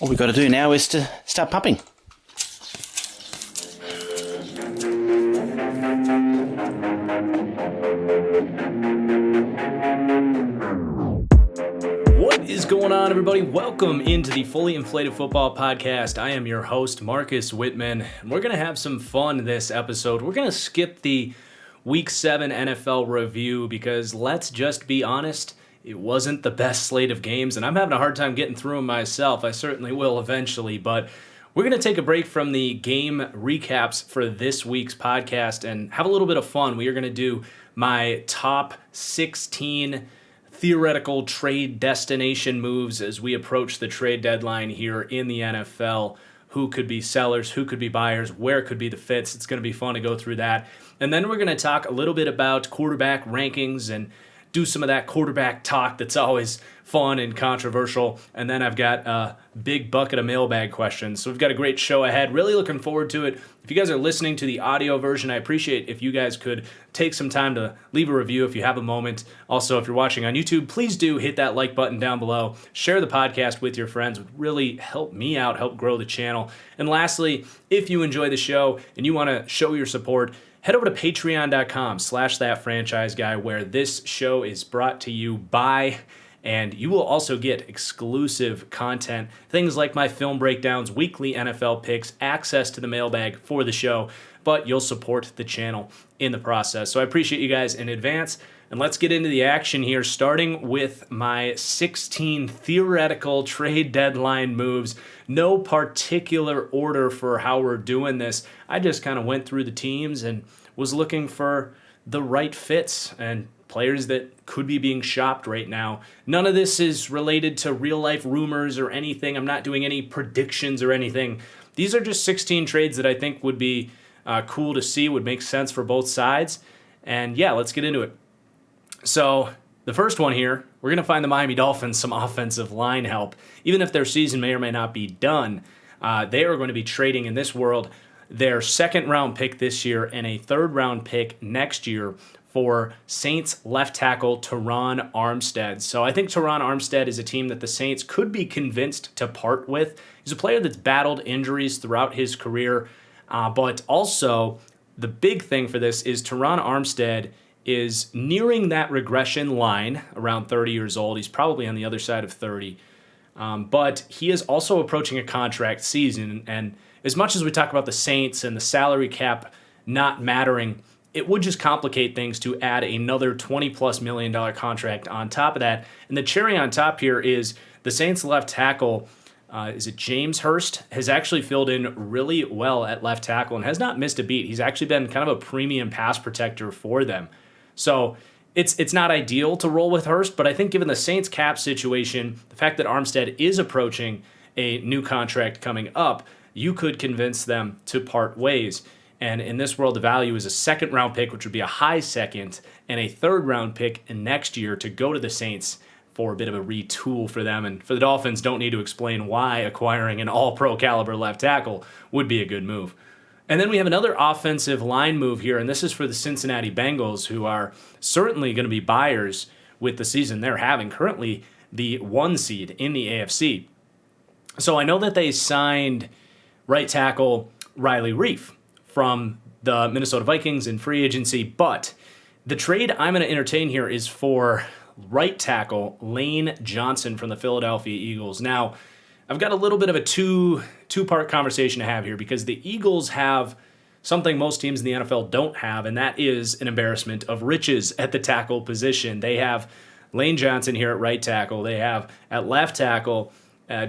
All we've got to do now is to start pumping. What is going on, everybody? Welcome into the Fully Inflated Football Podcast. I am your host, Marcus Whitman, and we're going to have some fun this episode. We're going to skip the Week 7 NFL review because, let's just be honest, it wasn't the best slate of games, and I'm having a hard time getting through them myself. I certainly will eventually, but we're going to take a break from the game recaps for this week's podcast and have a little bit of fun. We are going to do my top 16 theoretical trade destination moves as we approach the trade deadline here in the NFL. Who could be sellers, who could be buyers, where could be the fits. It's going to be fun to go through that. And then we're going to talk a little bit about quarterback rankings and do some of that quarterback talk that's always fun and controversial. And then I've got a big bucket of mailbag questions. So we've got a great show ahead. Really looking forward to it. If you guys are listening to the audio version, I appreciate if you guys could take some time to leave a review if you have a moment. Also, if you're watching on YouTube, please do hit that like button down below. Share the podcast with your friends. It would really help me out, help grow the channel. And lastly, if you enjoy the show and you want to show your support, head over to patreon.com/ThatFranchiseGuy, where this show is brought to you by, and you will also get exclusive content, things like my film breakdowns, weekly NFL picks, access to the mailbag for the show, but you'll support the channel in the process. So I appreciate you guys in advance, and let's get into the action here, starting with my 16 theoretical trade deadline moves. No particular order for how we're doing this. I just kind of went through the teams and was looking for the right fits and players that could be being shopped right now. None of this is related to real-life rumors or anything. I'm not doing any predictions or anything. These are just 16 trades that I think would be cool to see, would make sense for both sides. And yeah, let's get into it. So the first one here, we're going to find the Miami Dolphins some offensive line help. Even if their season may or may not be done, they are going to be trading in this world their second-round pick this year and a third-round pick next year for Saints left tackle Terron Armstead. So I think Terron Armstead is a team that the Saints could be convinced to part with. He's a player that's battled injuries throughout his career, but also the big thing for this is Terron Armstead is nearing that regression line, around 30 years old. He's probably on the other side of 30. But he is also approaching a contract season. And as much as we talk about the Saints and the salary cap not mattering, it would just complicate things to add another $20+ million contract on top of that. And the cherry on top here is the Saints left tackle, is it James Hurst, has actually filled in really well at left tackle and has not missed a beat. He's actually been kind of a premium pass protector for them. So it's not ideal to roll with Hurst, but I think given the Saints cap situation, the fact that Armstead is approaching a new contract coming up, you could convince them to part ways. And in this world, the value is a second-round pick, which would be a high second, and a third-round pick in next year to go to the Saints for a bit of a retool for them. And for the Dolphins, don't need to explain why acquiring an all-pro caliber left tackle would be a good move. And then we have another offensive line move here, and this is for the Cincinnati Bengals, who are certainly going to be buyers with the season they're having, currently the 1 seed in the AFC. So I know that they signed right tackle Riley Reiff from the Minnesota Vikings in free agency, but the trade I'm going to entertain here is for right tackle Lane Johnson from the Philadelphia Eagles. Now, I've got a little bit of a two-part conversation to have here because the Eagles have something most teams in the NFL don't have, and that is an embarrassment of riches at the tackle position. They have Lane Johnson here at right tackle. They have at left tackle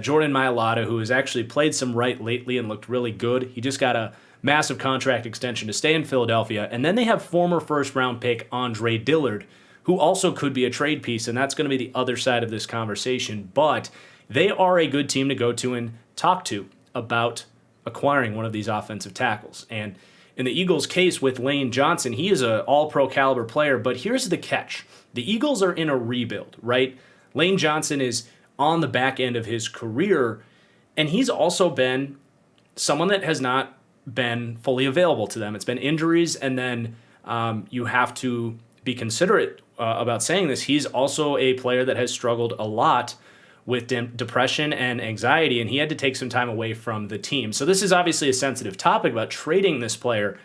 Jordan Mailata, who has actually played some right lately and looked really good. He just got a massive contract extension to stay in Philadelphia. And then they have former first-round pick Andre Dillard, who also could be a trade piece, and that's going to be the other side of this conversation. But they are a good team to go to and talk to about acquiring one of these offensive tackles. And in the Eagles' case with Lane Johnson, he is an all-pro caliber player, but here's the catch. The Eagles are in a rebuild, right? Lane Johnson is on the back end of his career, and he's also been someone that has not been fully available to them. It's been injuries, and then you have to be considerate about saying this. He's also a player that has struggled a lot with depression and anxiety, and he had to take some time away from the team. So this is obviously a sensitive topic about trading this player.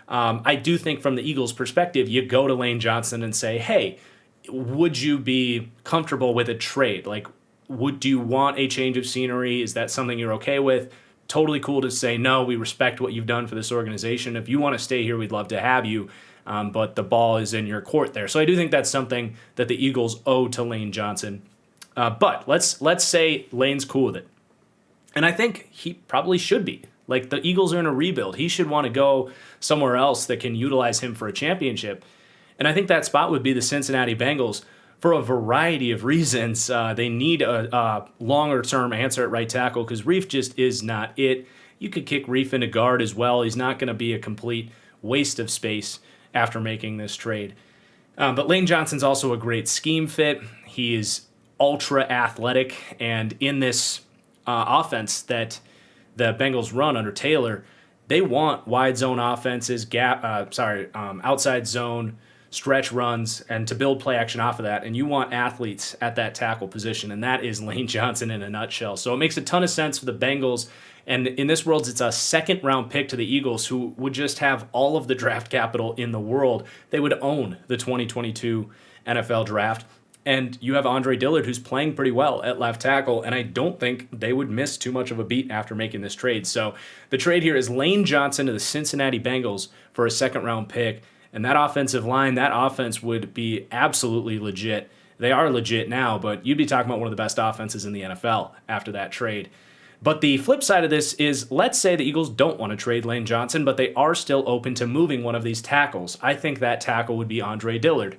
I do think from the Eagles' perspective, you go to Lane Johnson and say, hey, would you be comfortable with a trade? Like, do you want a change of scenery? Is that something you're okay with? Totally cool to say, no, we respect what you've done for this organization. If you want to stay here, we'd love to have you. But the ball is in your court there. So I do think that's something that the Eagles owe to Lane Johnson. But let's say Lane's cool with it. And I think he probably should be. Like, the Eagles are in a rebuild. He should want to go somewhere else that can utilize him for a championship. And I think that spot would be the Cincinnati Bengals for a variety of reasons. They need a longer-term answer at right tackle because Reef just is not it. You could kick Reef into guard as well. He's not going to be a complete waste of space after making this trade. But Lane Johnson's also a great scheme fit. He is ultra athletic, and in this offense that the Bengals run under Taylor, they want wide zone offenses, outside zone stretch runs, and to build play action off of that. And you want athletes at that tackle position, and that is Lane Johnson in a nutshell. So it makes a ton of sense for the Bengals. And in this world, it's a second-round pick to the Eagles, who would just have all of the draft capital in the world. They would own the 2022 NFL draft. And you have Andre Dillard, who's playing pretty well at left tackle, and I don't think they would miss too much of a beat after making this trade. So the trade here is Lane Johnson to the Cincinnati Bengals for a second-round pick. And that offensive line, that offense would be absolutely legit. They are legit now, but you'd be talking about one of the best offenses in the NFL after that trade. But the flip side of this is, let's say the Eagles don't want to trade Lane Johnson, but they are still open to moving one of these tackles. I think that tackle would be Andre Dillard.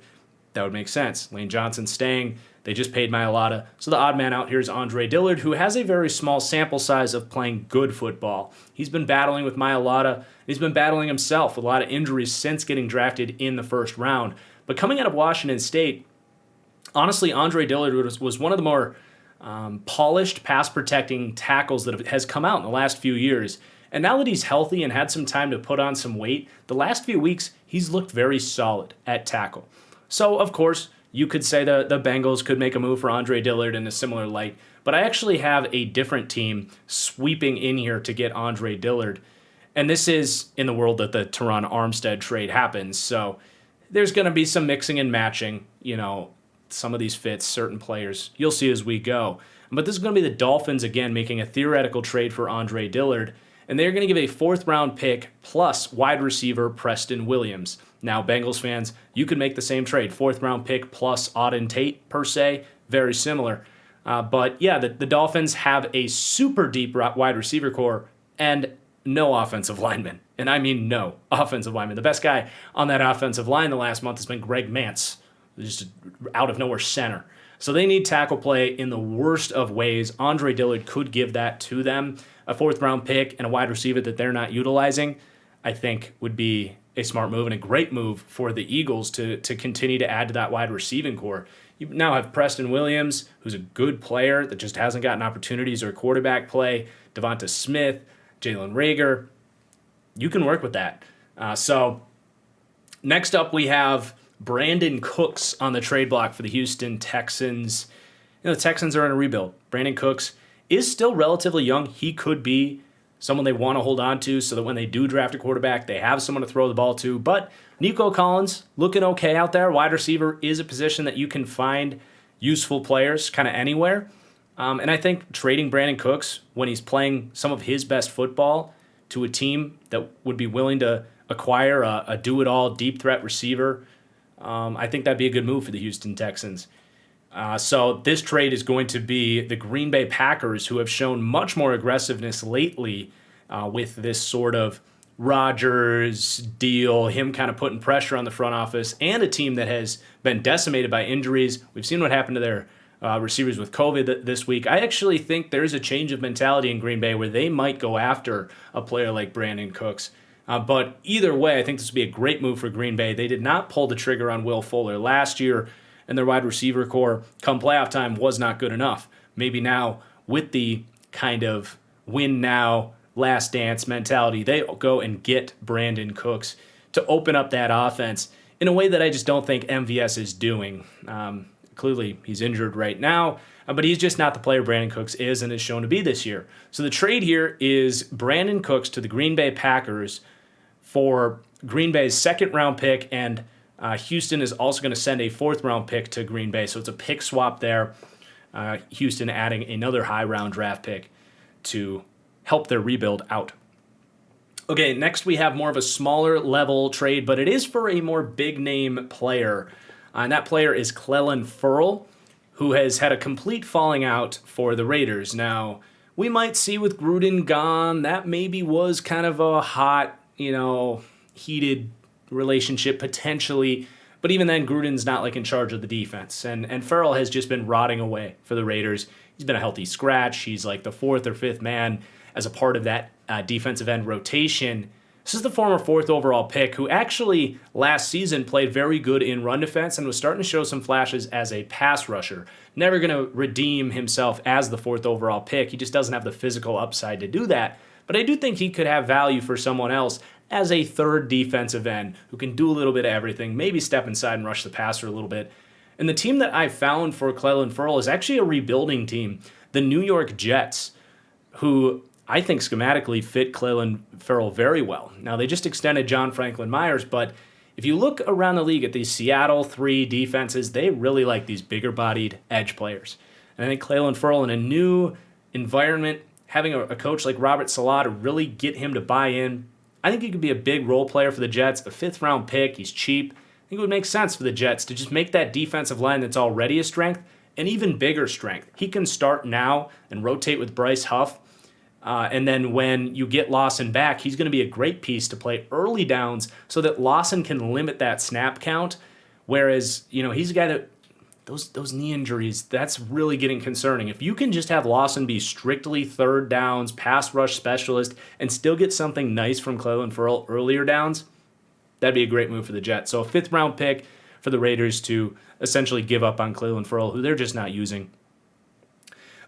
That would make sense. Lane Johnson staying. They just paid Mailata. So the odd man out here is Andre Dillard, who has a very small sample size of playing good football. He's been battling with Mailata. He's been battling himself with a lot of injuries since getting drafted in the first round. But coming out of Washington State, honestly, Andre Dillard was one of the more polished pass-protecting tackles that has come out in the last few years. And now that he's healthy and had some time to put on some weight, the last few weeks, he's looked very solid at tackle. So, of course, you could say the Bengals could make a move for Andre Dillard in a similar light, but I actually have a different team sweeping in here to get Andre Dillard. And this is in the world that the Teron Armstead trade happens, so there's going to be some mixing and matching, some of these fits, certain players. You'll see as we go. But this is going to be the Dolphins again making a theoretical trade for Andre Dillard, and they're going to give a fourth-round pick plus wide receiver Preston Williams. Now, Bengals fans, you could make the same trade. Fourth-round pick plus Auden Tate, per se, very similar. But yeah, the Dolphins have a super deep wide receiver core and no offensive linemen. And I mean no offensive linemen. The best guy on that offensive line the last month has been Greg Mance, just out of nowhere center. So they need tackle play in the worst of ways. Andre Dillard could give that to them. A fourth-round pick and a wide receiver that they're not utilizing, I think, would be a smart move and a great move for the Eagles to continue to add to that wide receiving core. You now have Preston Williams, who's a good player that just hasn't gotten opportunities or quarterback play, Devonta Smith, Jalen Reagor. You can work with that. So next up we have Brandon Cooks on the trade block for the Houston Texans. The Texans are in a rebuild. Brandon Cooks is still relatively young. He could be someone they want to hold on to so that when they do draft a quarterback, they have someone to throw the ball to. But Nico Collins, looking okay out there. Wide receiver is a position that you can find useful players kind of anywhere. And I think trading Brandon Cooks when he's playing some of his best football to a team that would be willing to acquire a do-it-all deep threat receiver, I think that'd be a good move for the Houston Texans. So this trade is going to be the Green Bay Packers, who have shown much more aggressiveness lately with this sort of Rodgers deal, him kind of putting pressure on the front office, and a team that has been decimated by injuries. We've seen what happened to their receivers with COVID this week. I actually think there's a change of mentality in Green Bay where they might go after a player like Brandon Cooks. But either way, I think this would be a great move for Green Bay. They did not pull the trigger on Will Fuller last year, and their wide receiver core come playoff time was not good enough. Maybe now with the kind of win now, last dance mentality, they go and get Brandon Cooks to open up that offense in a way that I just don't think MVS is doing. Clearly, he's injured right now, but he's just not the player Brandon Cooks is and is shown to be this year. So the trade here is Brandon Cooks to the Green Bay Packers for Green Bay's second-round pick, and Houston is also going to send a fourth-round pick to Green Bay, so it's a pick swap there. Houston adding another high-round draft pick to help their rebuild out. Okay, next we have more of a smaller level trade, but it is for a more big-name player, and that player is Clelin Ferrell, who has had a complete falling out for the Raiders. Now, we might see with Gruden gone, that maybe was kind of a hot, heated relationship potentially, but even then, Gruden's not in charge of the defense, and Ferrell has just been rotting away for the Raiders. He's been a healthy scratch. He's the fourth or fifth man as a part of that defensive end rotation. This is the former fourth overall pick who actually last season played very good in run defense and was starting to show some flashes as a pass rusher. Never going to redeem himself as the fourth overall pick. He just doesn't have the physical upside to do that. But I do think he could have value for someone else as a third defensive end who can do a little bit of everything, maybe step inside and rush the passer a little bit. And the team that I found for Clelin Ferrell is actually a rebuilding team, the New York Jets, who I think schematically fit Clelin Ferrell very well. Now, they just extended John Franklin Myers, but if you look around the league at these Seattle 3 defenses, they really like these bigger-bodied edge players. And I think Clelin Ferrell in a new environment, having a coach like Robert Saleh to really get him to buy in, I think he could be a big role player for the Jets, a fifth-round pick. He's cheap. I think it would make sense for the Jets to just make that defensive line that's already a strength an even bigger strength. He can start now and rotate with Bryce Huff. And then when you get Lawson back, he's going to be a great piece to play early downs so that Lawson can limit that snap count. Whereas, he's a guy that those knee injuries, that's really getting concerning. If you can just have Lawson be strictly third downs, pass rush specialist, and still get something nice from Clelin Ferrell earlier downs, that'd be a great move for the Jets. So a fifth-round pick for the Raiders to essentially give up on Clelin Ferrell, who they're just not using.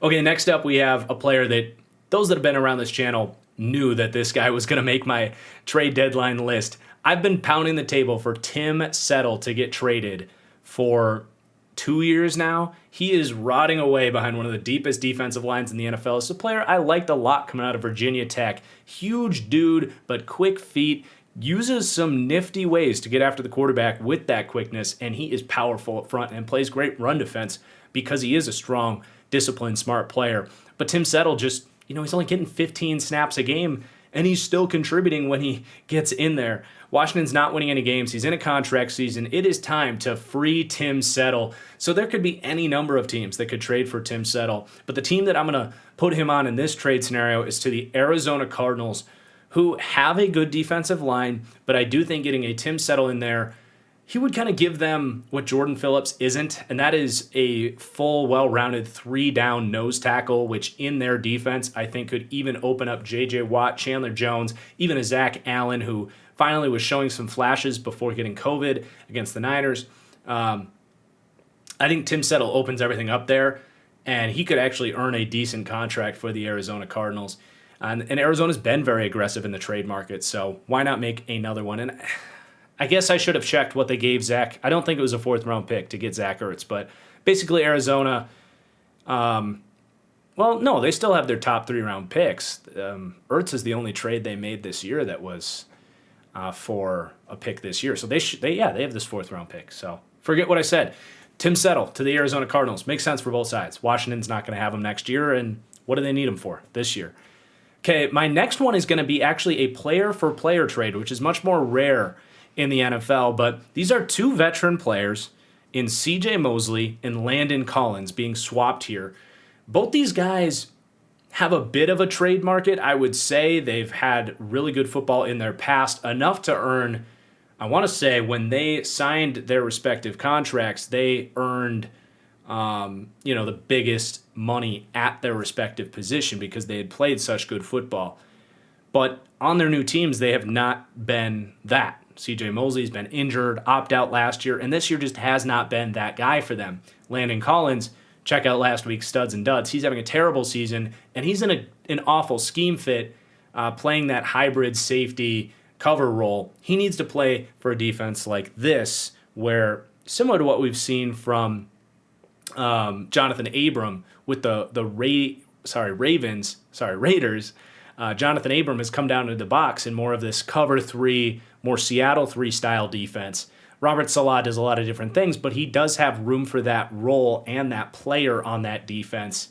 Okay, next up we have a player that those that have been around this channel knew that this guy was going to make my trade deadline list. I've been pounding the table for Tim Settle to get traded for 2 years now. He is rotting away behind one of the deepest defensive lines in the NFL. It's a player I liked a lot coming out of Virginia Tech. Huge dude, but quick feet. Uses some nifty ways to get after the quarterback with that quickness, and he is powerful up front and plays great run defense because he is a strong, disciplined, smart player. But Tim Settle just, he's only getting 15 snaps a game, and he's still contributing when he gets in there. Washington's not winning any games. He's in a contract season. It is time to free Tim Settle. So there could be any number of teams that could trade for Tim Settle. But the team that I'm going to put him on in this trade scenario is to the Arizona Cardinals, who have a good defensive line, but I do think getting a Tim Settle in there, he would kind of give them what Jordan Phillips isn't, and that is a full, well-rounded 3-down nose tackle, which in their defense I think could even open up J.J. Watt, Chandler Jones, even a Zach Allen, who finally was showing some flashes before getting COVID against the Niners. I think Tim Settle opens everything up there, and he could actually earn a decent contract for the Arizona Cardinals. And Arizona's been very aggressive in the trade market, so why not make another one? And I guess I should have checked what they gave Zach. I don't think it was a fourth-round pick to get Zach Ertz, but basically Arizona, no, they still have their top 3-round picks. Ertz is the only trade they made this year that was for a pick this year. So they have this 4th-round pick. So forget what I said. Tim Settle to the Arizona Cardinals. Makes sense for both sides. Washington's not going to have him next year, and what do they need him for this year? Okay, my next one is going to be actually a player-for-player trade, which is much more rare in the NFL, but these are 2 veteran players in C.J. Mosley and Landon Collins being swapped here. Both these guys have a bit of a trade market, I would say. They've had really good football in their past, enough to earn, I want to say, when they signed their respective contracts, they earned the biggest money at their respective position because they had played such good football. But on their new teams, they have not been that. C.J. Mosley's been injured, opt-out last year, and this year just has not been that guy for them. Landon Collins, check out last week's Studs and Duds. He's having a terrible season, and he's in an awful scheme fit, playing that hybrid safety cover role. He needs to play for a defense like this, where, similar to what we've seen from Jonathan Abram with the Raiders. Jonathan Abram has come down into the box in more of this cover three, more Seattle 3 style defense. Robert Saleh does a lot of different things, but he does have room for that role and that player on that defense.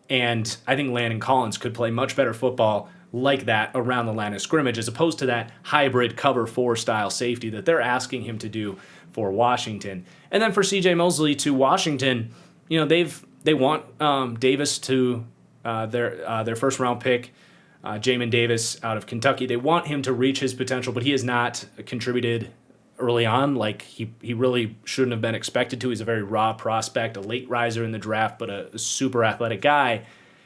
And I think Landon Collins could play much better football like that around the line of scrimmage, as opposed to that hybrid cover 4 style safety that they're asking him to do for Washington. And then for CJ Mosley to Washington, they want Davis to their first round pick, Jamin Davis out of Kentucky. They want him to reach his potential, but he has not contributed early on like he really shouldn't have been expected to. He's a very raw prospect, a late riser in the draft, but a super athletic guy.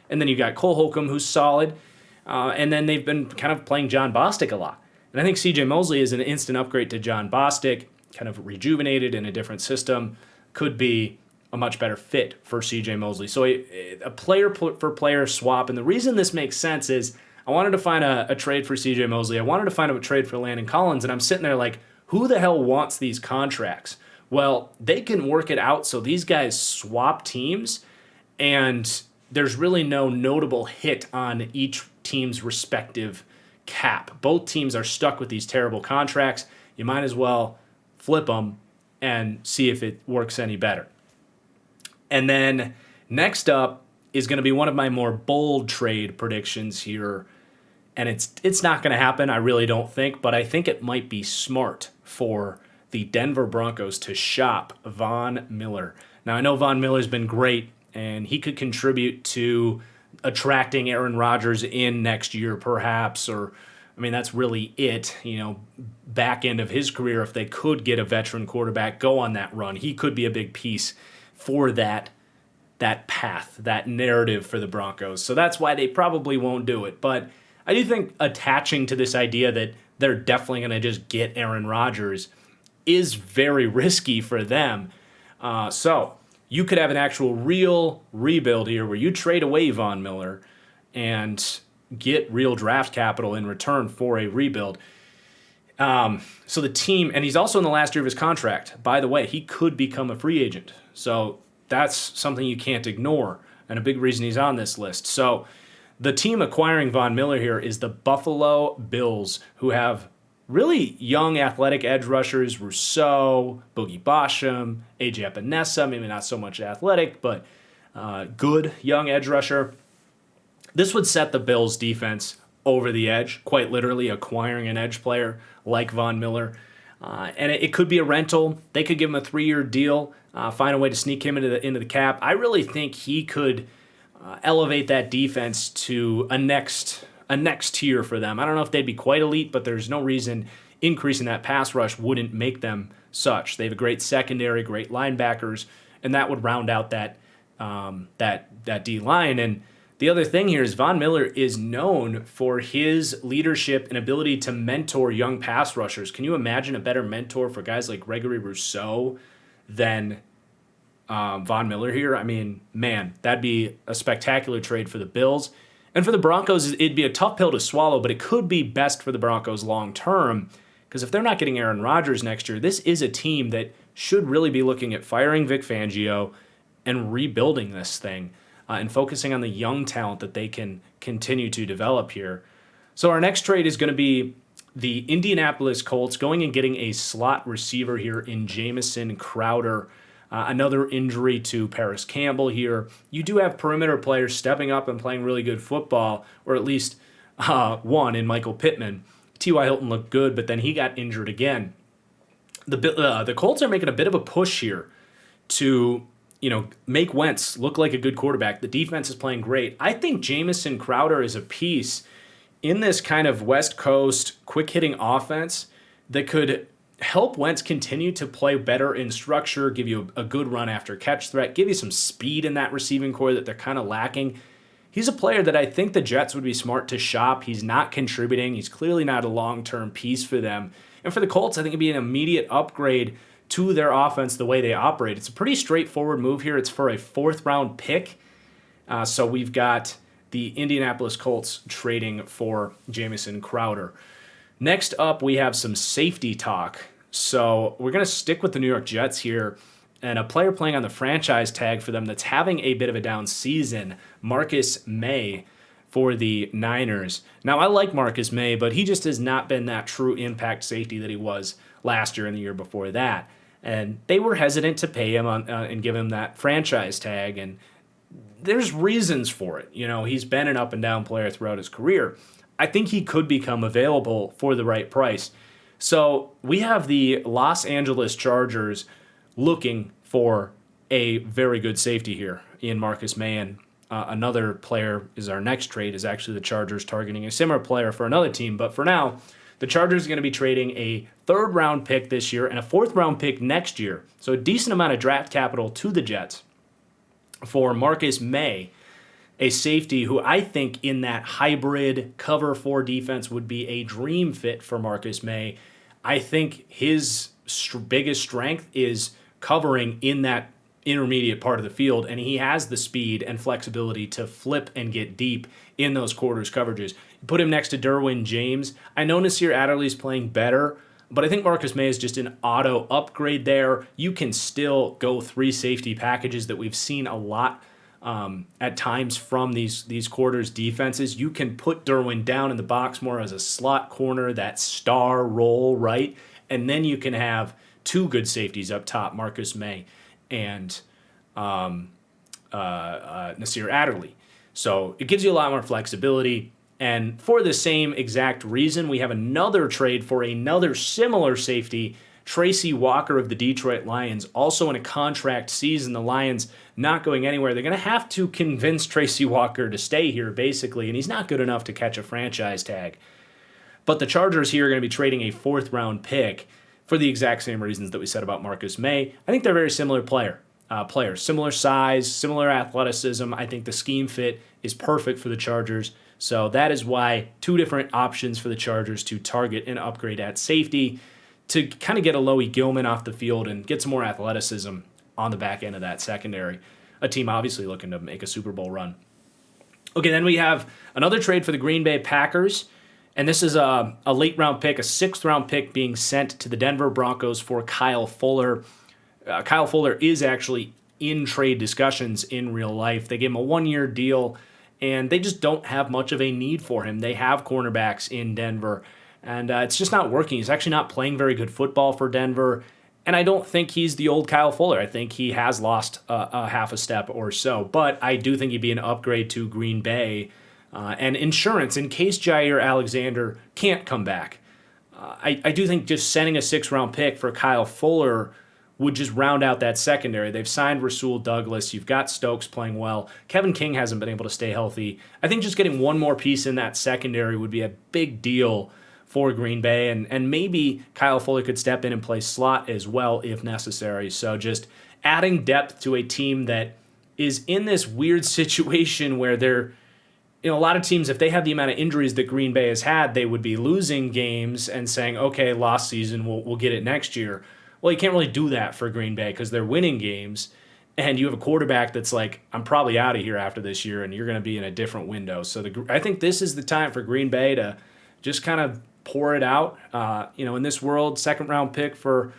And then you got Cole Holcomb, who's solid. And then they've been kind of playing John Bostic a lot. And I think CJ Mosley is an instant upgrade to John Bostic, kind of rejuvenated in a different system, could be a much better fit for CJ Mosley. So a player-for-player swap. And the reason this makes sense is I wanted to find a trade for CJ Mosley. I wanted to find a trade for Landon Collins. And I'm sitting there like, who the hell wants these contracts? Well, they can work it out so these guys swap teams, and there's really no notable hit on each team's respective cap. Both teams are stuck with these terrible contracts. You might as well flip them and see if it works any better. And then next up is going to be one of my more bold trade predictions here. And it's not going to happen, I really don't think, but I think it might be smart for the Denver Broncos to shop Von Miller. Now, I know Von Miller's been great, and he could contribute to attracting Aaron Rodgers in next year, perhaps, or, I mean, that's really it, back end of his career. If they could get a veteran quarterback, go on that run, he could be a big piece for that path, that narrative for the Broncos. So that's why they probably won't do it. But I do think attaching to this idea that they're definitely going to just get Aaron Rodgers is very risky for them. So you could have an actual real rebuild here where you trade away Von Miller and get real draft capital in return for a rebuild. So the team, and he's also in the last year of his contract. By the way, he could become a free agent. So that's something you can't ignore, and a big reason he's on this list. So the team acquiring Von Miller here is the Buffalo Bills, who have really young athletic edge rushers, Rousseau, Boogie Basham, A.J. Epinesa, maybe not so much athletic, but good young edge rusher. This would set the Bills' defense over the edge, quite literally acquiring an edge player like Von Miller. And it could be a rental. They could give him a 3-year deal, find a way to sneak him into the cap. I really think he could elevate that defense to a next tier for them. I don't know if they'd be quite elite, but there's no reason increasing that pass rush wouldn't make them such. They have a great secondary, great linebackers, and that would round out that D line. And the other thing here is Von Miller is known for his leadership and ability to mentor young pass rushers. Can you imagine a better mentor for guys like Gregory Rousseau than Von Miller here? I mean, man, that'd be a spectacular trade for the Bills. And for the Broncos, it'd be a tough pill to swallow, but it could be best for the Broncos long term, because if they're not getting Aaron Rodgers next year, this is a team that should really be looking at firing Vic Fangio and rebuilding this thing and focusing on the young talent that they can continue to develop here. So our next trade is going to be the Indianapolis Colts going and getting a slot receiver here in Jamison Crowder. Another injury to Paris Campbell here. You do have perimeter players stepping up and playing really good football, or at least one in Michael Pittman. T.Y. Hilton looked good, but then he got injured again. The Colts are making a bit of a push here to make Wentz look like a good quarterback. The defense is playing great. I think Jamison Crowder is a piece in this kind of West Coast quick-hitting offense that could help Wentz continue to play better in structure, give you a good run after catch threat, give you some speed in that receiving core that they're kind of lacking. He's a player that I think the Jets would be smart to shop. He's not contributing. He's clearly not a long-term piece for them. And for the Colts, I think it'd be an immediate upgrade to their offense, the way they operate. It's a pretty straightforward move here. It's for a 4th-round pick. So we've got the Indianapolis Colts trading for Jamison Crowder. Next up, we have some safety talk. So we're going to stick with the New York Jets here. and a player playing on the franchise tag for them that's having a bit of a down season, Marcus May for the Niners. Now, I like Marcus May, but he just has not been that true impact safety that he was last year and the year before that. And they were hesitant to pay him and give him that franchise tag, and there's reasons for it. He's been an up and down player throughout his career. I think he could become available for the right price. So we have the Los Angeles Chargers looking for a very good safety here in Marcus May. And another player is our next trade, is actually the Chargers targeting a similar player for another team. But for now, the Chargers are going to be trading a 3rd-round pick this year and a 4th-round pick next year. So a decent amount of draft capital to the Jets for Marcus May, a safety who I think in that hybrid cover 4 defense would be a dream fit for Marcus May. I think his biggest strength is covering in that intermediate part of the field, and he has the speed and flexibility to flip and get deep in those quarters coverages. You put him next to Derwin James. I know Nasir Adderley's playing better, but I think Marcus May is just an auto upgrade there. You can still go 3 safety packages that we've seen a lot at times from these quarters defenses. You can put Derwin down in the box more as a slot corner, that star role, right? And then you can have 2 good safeties up top, Marcus May and Nasir Adderley. So it gives you a lot more flexibility. And for the same exact reason, we have another trade for another similar safety, Tracy Walker of the Detroit Lions, also in a contract season. The Lions not going anywhere. They're going to have to convince Tracy Walker to stay here, basically, and he's not good enough to catch a franchise tag. But the Chargers here are going to be trading a 4th-round pick for the exact same reasons that we said about Marcus May. I think they're very similar players. Similar size, similar athleticism. I think the scheme fit is perfect for the Chargers. So that is why 2 different options for the Chargers to target and upgrade at safety to kind of get a Loie Gilman off the field and get some more athleticism on the back end of that secondary. A team obviously looking to make a Super Bowl run. Okay, then we have another trade for the Green Bay Packers, and this is a late-round pick, a 6th-round pick being sent to the Denver Broncos for Kyle Fuller. Kyle Fuller is actually in trade discussions in real life. They gave him a 1-year deal, and they just don't have much of a need for him. They have cornerbacks in Denver, and it's just not working. He's actually not playing very good football for Denver, and I don't think he's the old Kyle Fuller. I think he has lost a half a step or so, but I do think he'd be an upgrade to Green Bay and insurance in case Jair Alexander can't come back. I do think just sending a 6th-round pick for Kyle Fuller would just round out that secondary. They've signed Rasul Douglas. You've got Stokes playing well. Kevin King hasn't been able to stay healthy. I think just getting one more piece in that secondary would be a big deal for Green Bay, and maybe Kyle Fuller could step in and play slot as well if necessary. So just adding depth to a team that is in this weird situation where they're, a lot of teams, if they have the amount of injuries that Green Bay has had, they would be losing games and saying, okay, lost season, we'll get it next year. Well, you can't really do that for Green Bay because they're winning games, and you have a quarterback that's like, I'm probably out of here after this year, and you're going to be in a different window. So I think this is the time for Green Bay to just kind of pour it out. In this world, 2nd-round pick for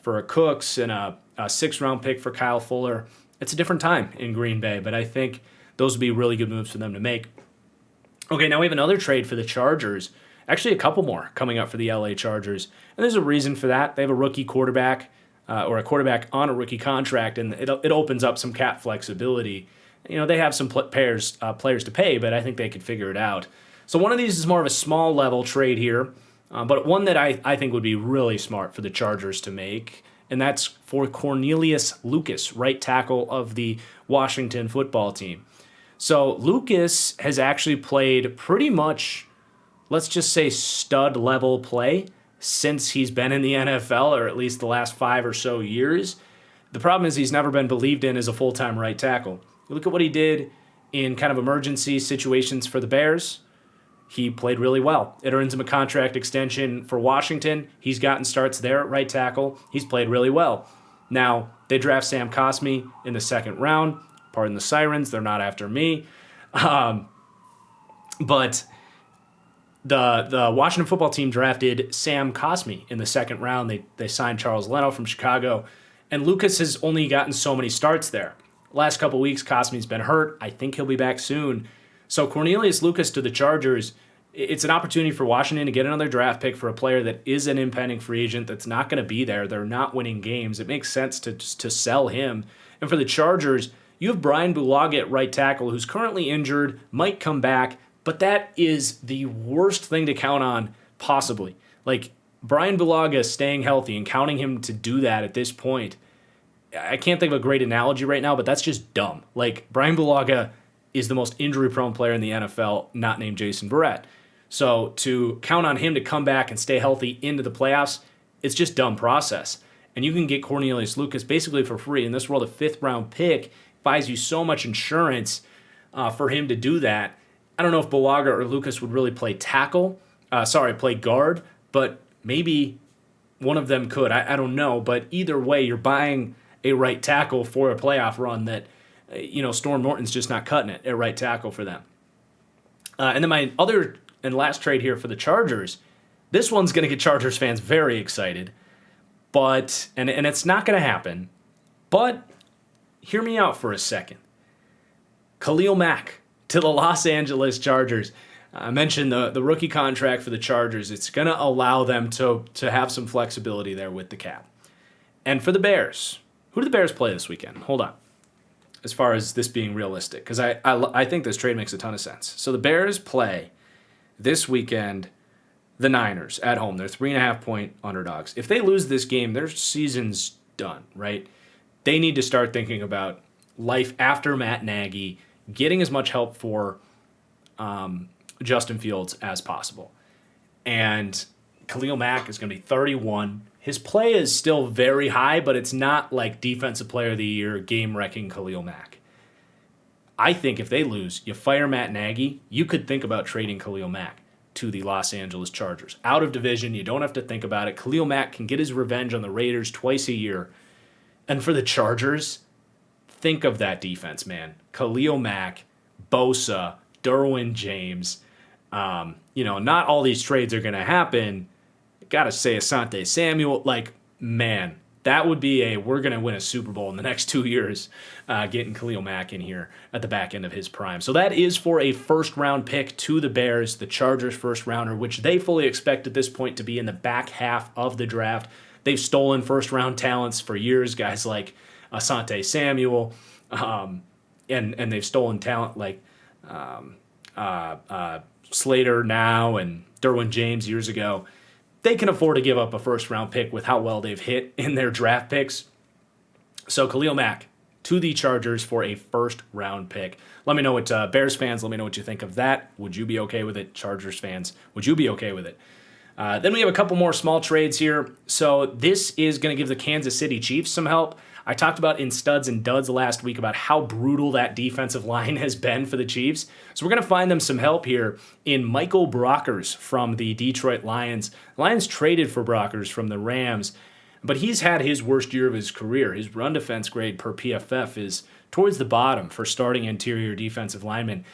a Cooks and a 6th-round pick for Kyle Fuller. It's a different time in Green Bay, but I think those would be really good moves for them to make. Okay, now we have another trade for the Chargers. Actually, a couple more coming up for the LA Chargers. And there's a reason for that. They have a rookie quarterback or a quarterback on a rookie contract, and it opens up some cap flexibility. They have some players to pay, but I think they could figure it out. So one of these is more of a small level trade here, but one that I think would be really smart for the Chargers to make, and that's for Cornelius Lucas, right tackle of the Washington football team. So Lucas has actually played pretty much, let's just say, stud level play since he's been in the NFL, or at least the last 5 or so years. The problem is he's never been believed in as a full-time right tackle. You look at what he did in kind of emergency situations for the Bears. He played really well. It earns him a contract extension for Washington. He's gotten starts there at right tackle. He's played really well. Now, they draft Sam Cosmi in the 2nd round. Pardon the sirens, they're not after me. But the Washington football team drafted Sam Cosmi in the 2nd round. They signed Charles Leno from Chicago, And Lucas has only gotten so many starts there. Last couple weeks, Cosme's been hurt. I think he'll be back soon. So Cornelius Lucas to the Chargers, it's an opportunity for Washington to get another draft pick for a player that is an impending free agent that's not going to be there. They're not winning games. It makes sense to sell him. And for the Chargers, you have Brian Bulaga at right tackle, who's currently injured, might come back, but that is the worst thing to count on possibly. Like, Brian Bulaga staying healthy and counting him to do that at this point, I can't think of a great analogy right now, but that's just dumb. Like, Brian Bulaga is the most injury-prone player in the NFL, not named Jason Verrett. So to count on him to come back and stay healthy into the playoffs, it's just dumb process. And you can get Cornelius Lucas basically for free. In this world, a fifth-round pick buys you so much insurance for him to do that. I don't know if Bulaga or Lucas would really play play guard, but maybe one of them could. I don't know. But either way, you're buying a right tackle for a playoff run that, Storm Norton's just not cutting it at right tackle for them. And then my other and last trade here for the Chargers, this one's going to get Chargers fans very excited, but and it's not going to happen. But hear me out for a second. Khalil Mack to the Los Angeles Chargers. I mentioned the rookie contract for the Chargers. It's going to allow them to have some flexibility there with the cap. And for the Bears, who do the Bears play this weekend? Hold on. As far as this being realistic, because I think this trade makes a ton of sense. So the Bears play this weekend the Niners at home. They're 3.5-point underdogs. If they lose this game, their season's done, right? They need to start thinking about life after Matt Nagy, getting as much help for Justin Fields as possible. And Khalil Mack is going to be 31. His play is still very high, but it's not like Defensive Player of the Year, game-wrecking Khalil Mack. I think if they lose, you fire Matt Nagy, you could think about trading Khalil Mack to the Los Angeles Chargers. Out of division, you don't have to think about it. Khalil Mack can get his revenge on the Raiders twice a year. And for the Chargers, think of that defense, man. Khalil Mack, Bosa, Derwin James. Not all these trades are going to happen. Got to say Asante Samuel. Man, that would be we're going to win a Super Bowl in the next 2 years, getting Khalil Mack in here at the back end of his prime. So that is for a first-round pick to the Bears, the Chargers' first-rounder, which they fully expect at this point to be in the back half of the draft. They've stolen first-round talents for years, guys like Asante Samuel, and they've stolen talent like Slater now and Derwin James years ago. They can afford to give up a first-round pick with how well they've hit in their draft picks. So Khalil Mack to the Chargers for a first-round pick. Let me know what Bears fans, let me know what you think of that. Would you be okay with it? Chargers fans, would you be okay with it? Then we have a couple more small trades here. So this is going to give the Kansas City Chiefs some help. I talked about in studs and duds last week about how brutal that defensive line has been for the Chiefs. So we're going to find them some help here in Michael Brockers from the Detroit Lions. Lions traded for Brockers from the Rams, but he's had his worst year of his career. His run defense grade per PFF is towards the bottom for starting interior defensive linemen.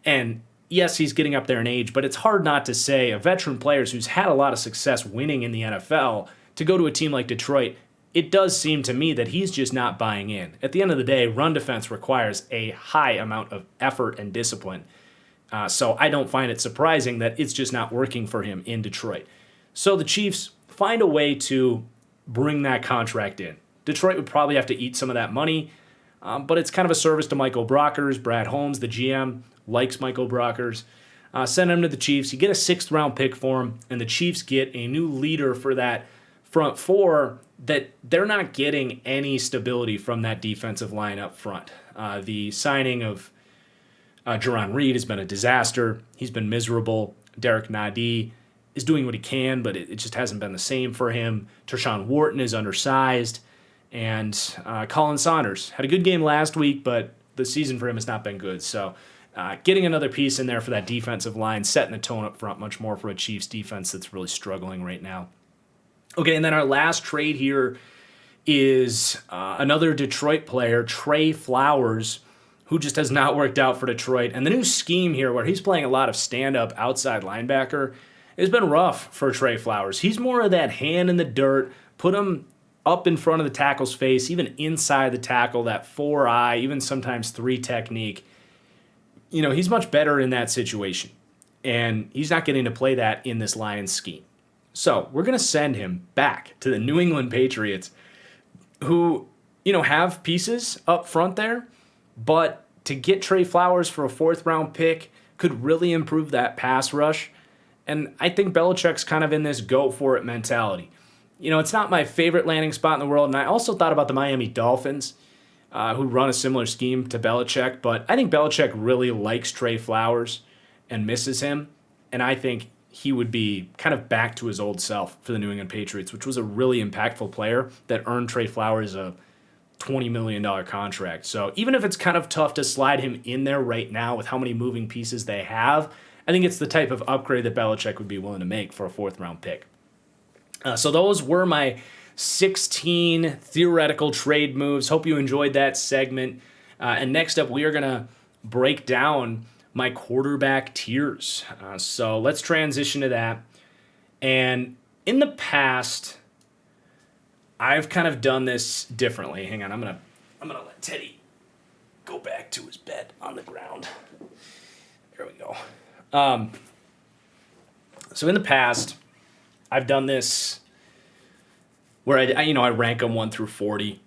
And yes, he's getting up there in age, but it's hard not to say a veteran player who's had a lot of success winning in the NFL to go to a team like Detroit. It does seem to me that he's just not buying in. At the end of the day, run defense requires a high amount of effort and discipline. So I don't find it surprising that it's just not working for him in Detroit. So the Chiefs find a way to bring that contract in. Detroit would probably have to eat some of that money, but it's kind of a service to Michael Brockers. Brad Holmes, the GM, likes Michael Brockers. Send him to the Chiefs. You get a 6th-round pick for him, and the Chiefs get a new leader for that front four that they're not getting any stability from that defensive line up front. The signing of Jerron Reed has been a disaster. He's been miserable. Derek Nadi is doing what he can, but it just hasn't been the same for him. Tershawn Wharton is undersized. And Colin Saunders had a good game last week, but the season for him has not been good. So getting another piece in there for that defensive line, setting the tone up front much more for a Chiefs defense that's really struggling right now. Okay, and then our last trade here is another Detroit player, Trey Flowers, who just has not worked out for Detroit. And the new scheme here, where he's playing a lot of stand-up outside linebacker, has been rough for Trey Flowers. He's more of that hand in the dirt, put him up in front of the tackle's face, even inside the tackle, that 4-eye, even sometimes 3 technique. He's much better in that situation. And he's not getting to play that in this Lions scheme. So we're going to send him back to the New England Patriots, who, have pieces up front there, but to get Trey Flowers for a 4th-round pick could really improve that pass rush. And I think Belichick's kind of in this go-for-it mentality. It's not my favorite landing spot in the world, and I also thought about the Miami Dolphins, who run a similar scheme to Belichick, but I think Belichick really likes Trey Flowers and misses him, and I think he would be kind of back to his old self for the New England Patriots, which was a really impactful player that earned Trey Flowers a $20 million contract. So even if it's kind of tough to slide him in there right now with how many moving pieces they have, I think it's the type of upgrade that Belichick would be willing to make for a 4th-round pick. So those were my 16 theoretical trade moves. Hope you enjoyed that segment. And next up, we are going to break down my quarterback tiers. So let's transition to that. And in the past, I've kind of done this differently. Hang on, I'm gonna let Teddy go back to his bed on the ground. There we go. So in the past, I've done this where I rank them 1 through 40,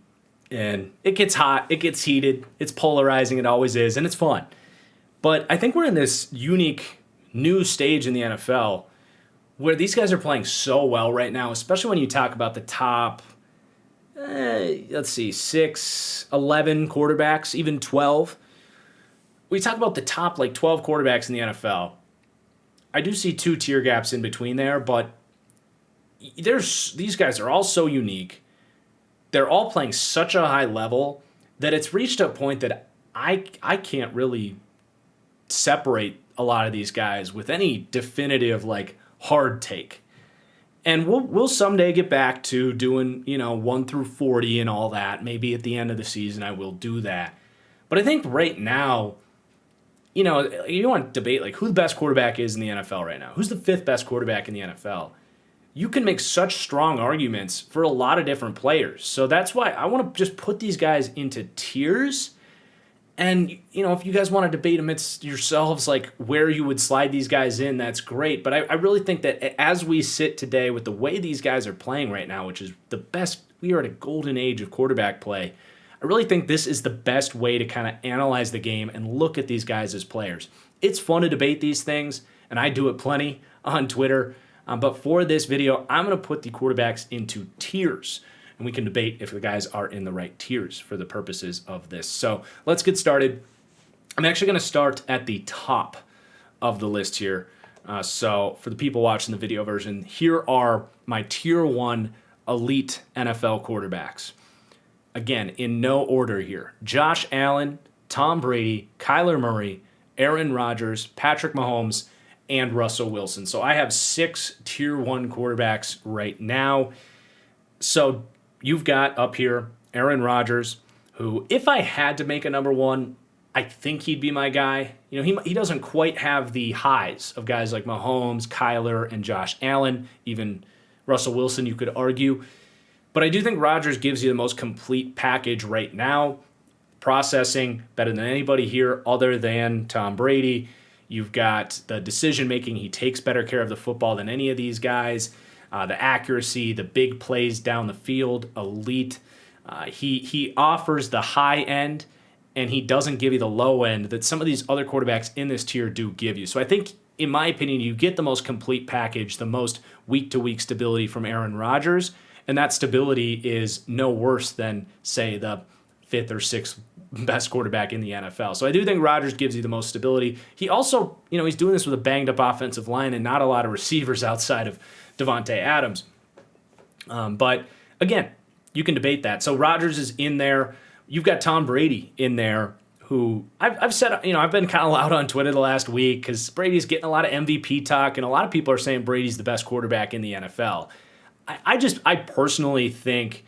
and it gets hot, it gets heated, it's polarizing, it always is, and it's fun. But I think we're in this unique new stage in the NFL where these guys are playing so well right now, especially when you talk about the top, 6, 11 quarterbacks, even 12. We talk about the top 12 quarterbacks in the NFL. I do see 2 tier gaps in between there, but these guys are all so unique. They're all playing such a high level that it's reached a point that I can't really separate a lot of these guys with any definitive hard take. And we'll someday get back to doing 1 through 40 and all that. Maybe at the end of the season I will do that. But I think right now, you want to debate who the best quarterback is in the NFL right now. Who's the 5th best quarterback in the NFL? You can make such strong arguments for a lot of different players. So that's why I want to just put these guys into tiers. And, if you guys want to debate amidst yourselves, where you would slide these guys in, that's great. But I really think that as we sit today with the way these guys are playing right now, which is the best, we are at a golden age of quarterback play. I really think this is the best way to kind of analyze the game and look at these guys as players. It's fun to debate these things, and I do it plenty on Twitter. But for this video, I'm going to put the quarterbacks into tiers. And we can debate if the guys are in the right tiers for the purposes of this. So let's get started. I'm actually going to start at the top of the list here. So for the people watching the video version, here are my tier 1 elite NFL quarterbacks. Again, in no order here. Josh Allen, Tom Brady, Kyler Murray, Aaron Rodgers, Patrick Mahomes, and Russell Wilson. So I have 6 tier 1 quarterbacks right now. So you've got up here Aaron Rodgers, who, if I had to make a number 1, I think he'd be my guy. He doesn't quite have the highs of guys like Mahomes, Kyler, and Josh Allen, even Russell Wilson, you could argue. But I do think Rodgers gives you the most complete package right now. Processing better than anybody here other than Tom Brady. You've got the decision-making. He takes better care of the football than any of these guys. The accuracy, the big plays down the field, elite. He offers the high end, and he doesn't give you the low end that some of these other quarterbacks in this tier do give you. So I think, in my opinion, you get the most complete package, the most week-to-week stability from Aaron Rodgers, and that stability is no worse than, say, the 5th or 6th best quarterback in the NFL. So I do think Rodgers gives you the most stability. He also, he's doing this with a banged-up offensive line and not a lot of receivers outside of Devontae Adams. But again, you can debate that. So Rodgers is in there. You've got Tom Brady in there, who I've said, I've been kind of loud on Twitter the last week because Brady's getting a lot of MVP talk, and a lot of people are saying Brady's the best quarterback in the NFL. I personally think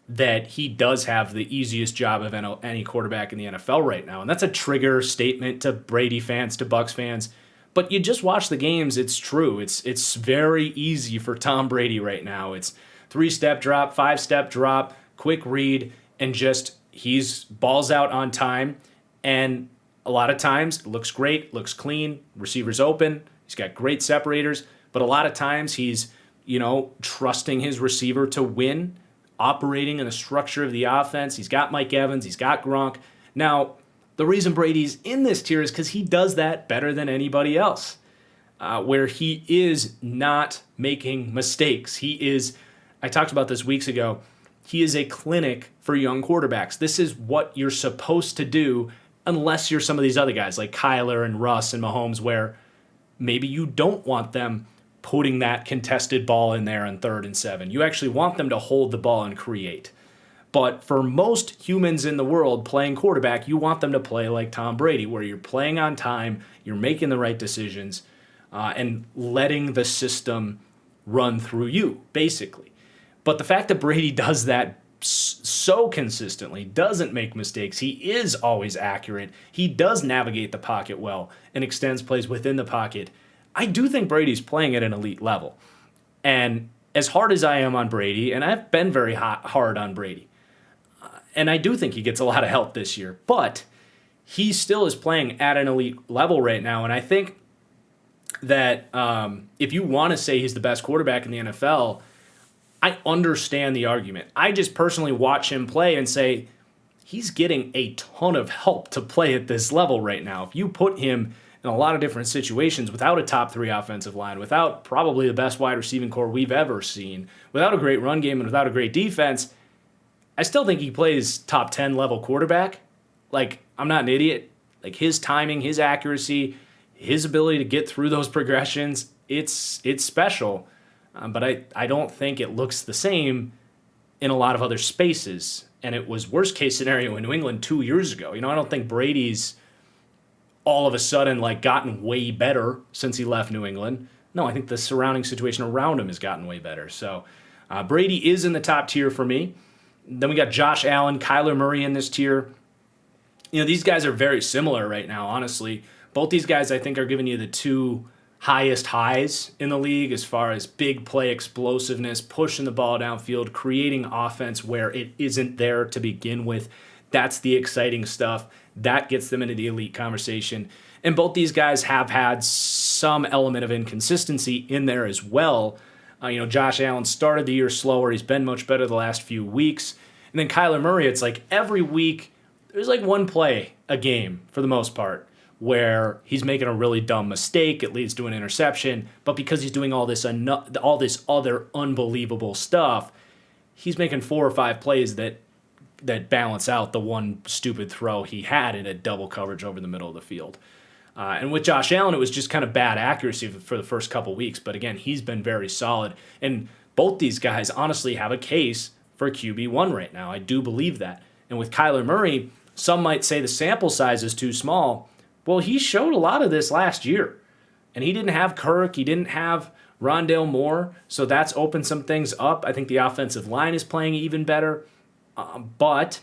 that he does have the easiest job of any quarterback in the NFL right now, and that's a trigger statement to Brady fans, to Bucs fans. But you just watch the games, it's true. It's very easy for Tom Brady right now. It's 3-step drop, 5-step drop, quick read, and just he's balls out on time. And a lot of times it looks great, looks clean, receiver's open, he's got great separators, but a lot of times he's, trusting his receiver to win, operating in the structure of the offense. He's got Mike Evans, he's got Gronk. Now, the reason Brady's in this tier is because he does that better than anybody else, where he is not making mistakes. I talked about this weeks ago, he is a clinic for young quarterbacks. This is what you're supposed to do unless you're some of these other guys like Kyler and Russ and Mahomes, where maybe you don't want them putting that contested ball in there on 3rd and 7. You actually want them to hold the ball and create. But for most humans in the world playing quarterback, you want them to play like Tom Brady, where you're playing on time, you're making the right decisions, and letting the system run through you, basically. But the fact that Brady does that so consistently, doesn't make mistakes, he is always accurate, he does navigate the pocket well and extends plays within the pocket, I do think Brady's playing at an elite level. And as hard as I am on Brady, and I've been very hard on Brady, and I do think he gets a lot of help this year, but he still is playing at an elite level right now. And I think that if you want to say he's the best quarterback in the NFL, I understand the argument. I just personally watch him play and say, he's getting a ton of help to play at this level right now. If you put him in a lot of different situations without a top 3 offensive line, without probably the best wide receiving core we've ever seen, without a great run game and without a great defense, I still think he plays top 10 level quarterback. Like, I'm not an idiot. Like, his timing, his accuracy, his ability to get through those progressions, it's special. But I don't think it looks the same in a lot of other spaces. And it was worst case scenario in New England 2 years ago. I don't think Brady's all of a sudden gotten way better since he left New England. No, I think the surrounding situation around him has gotten way better. So Brady is in the top tier for me. Then we got Josh Allen, Kyler Murray in this tier. These guys are very similar right now, honestly. Both these guys, I think, are giving you the 2 highest highs in the league as far as big play explosiveness, pushing the ball downfield, creating offense where it isn't there to begin with. That's the exciting stuff. That gets them into the elite conversation. And both these guys have had some element of inconsistency in there as well. Josh Allen started the year slower. He's been much better the last few weeks. And then Kyler Murray, it's like every week, there's one play a game for the most part where he's making a really dumb mistake. It leads to an interception. But because he's doing all this other unbelievable stuff, he's making 4 or 5 plays that balance out the one stupid throw he had in a double coverage over the middle of the field. And with Josh Allen, it was just kind of bad accuracy for the first couple weeks. But again, he's been very solid. And both these guys honestly have a case for QB1 right now. I do believe that. And with Kyler Murray, some might say the sample size is too small. Well, he showed a lot of this last year. And he didn't have Kirk. He didn't have Rondale Moore. So that's opened some things up. I think the offensive line is playing even better. But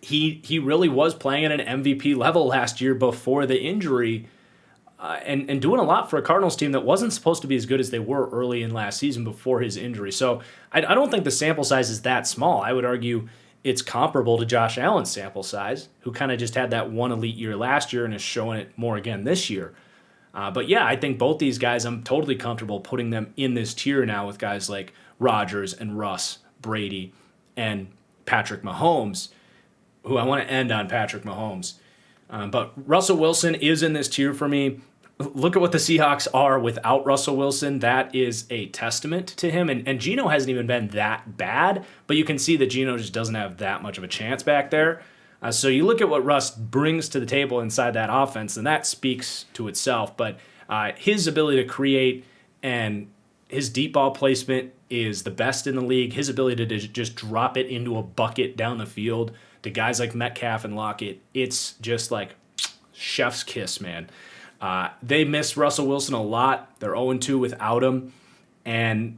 he really was playing at an MVP level last year before the injury and doing a lot for a Cardinals team that wasn't supposed to be as good as they were early in last season before his injury. So I don't think the sample size is that small. I would argue it's comparable to Josh Allen's sample size, who kind of just had that one elite year last year and is showing it more again this year. But yeah, I think both these guys, I'm totally comfortable putting them in this tier now with guys like Rodgers and Russ, Brady, and Patrick Mahomes, who I want to end on Patrick Mahomes. But Russell Wilson is in this tier for me. Look at what the Seahawks are without Russell Wilson. That is a testament to him. And Geno hasn't even been that bad, but you can see that Geno just doesn't have that much of a chance back there. So you look at what Russ brings to the table inside that offense, and that speaks to itself. But his ability to create and his deep ball placement is the best in the league. His ability to just drop it into a bucket down the field to guys like Metcalf and Lockett, it's just like chef's kiss, man. They miss Russell Wilson a lot. They're 0-2 without him. And,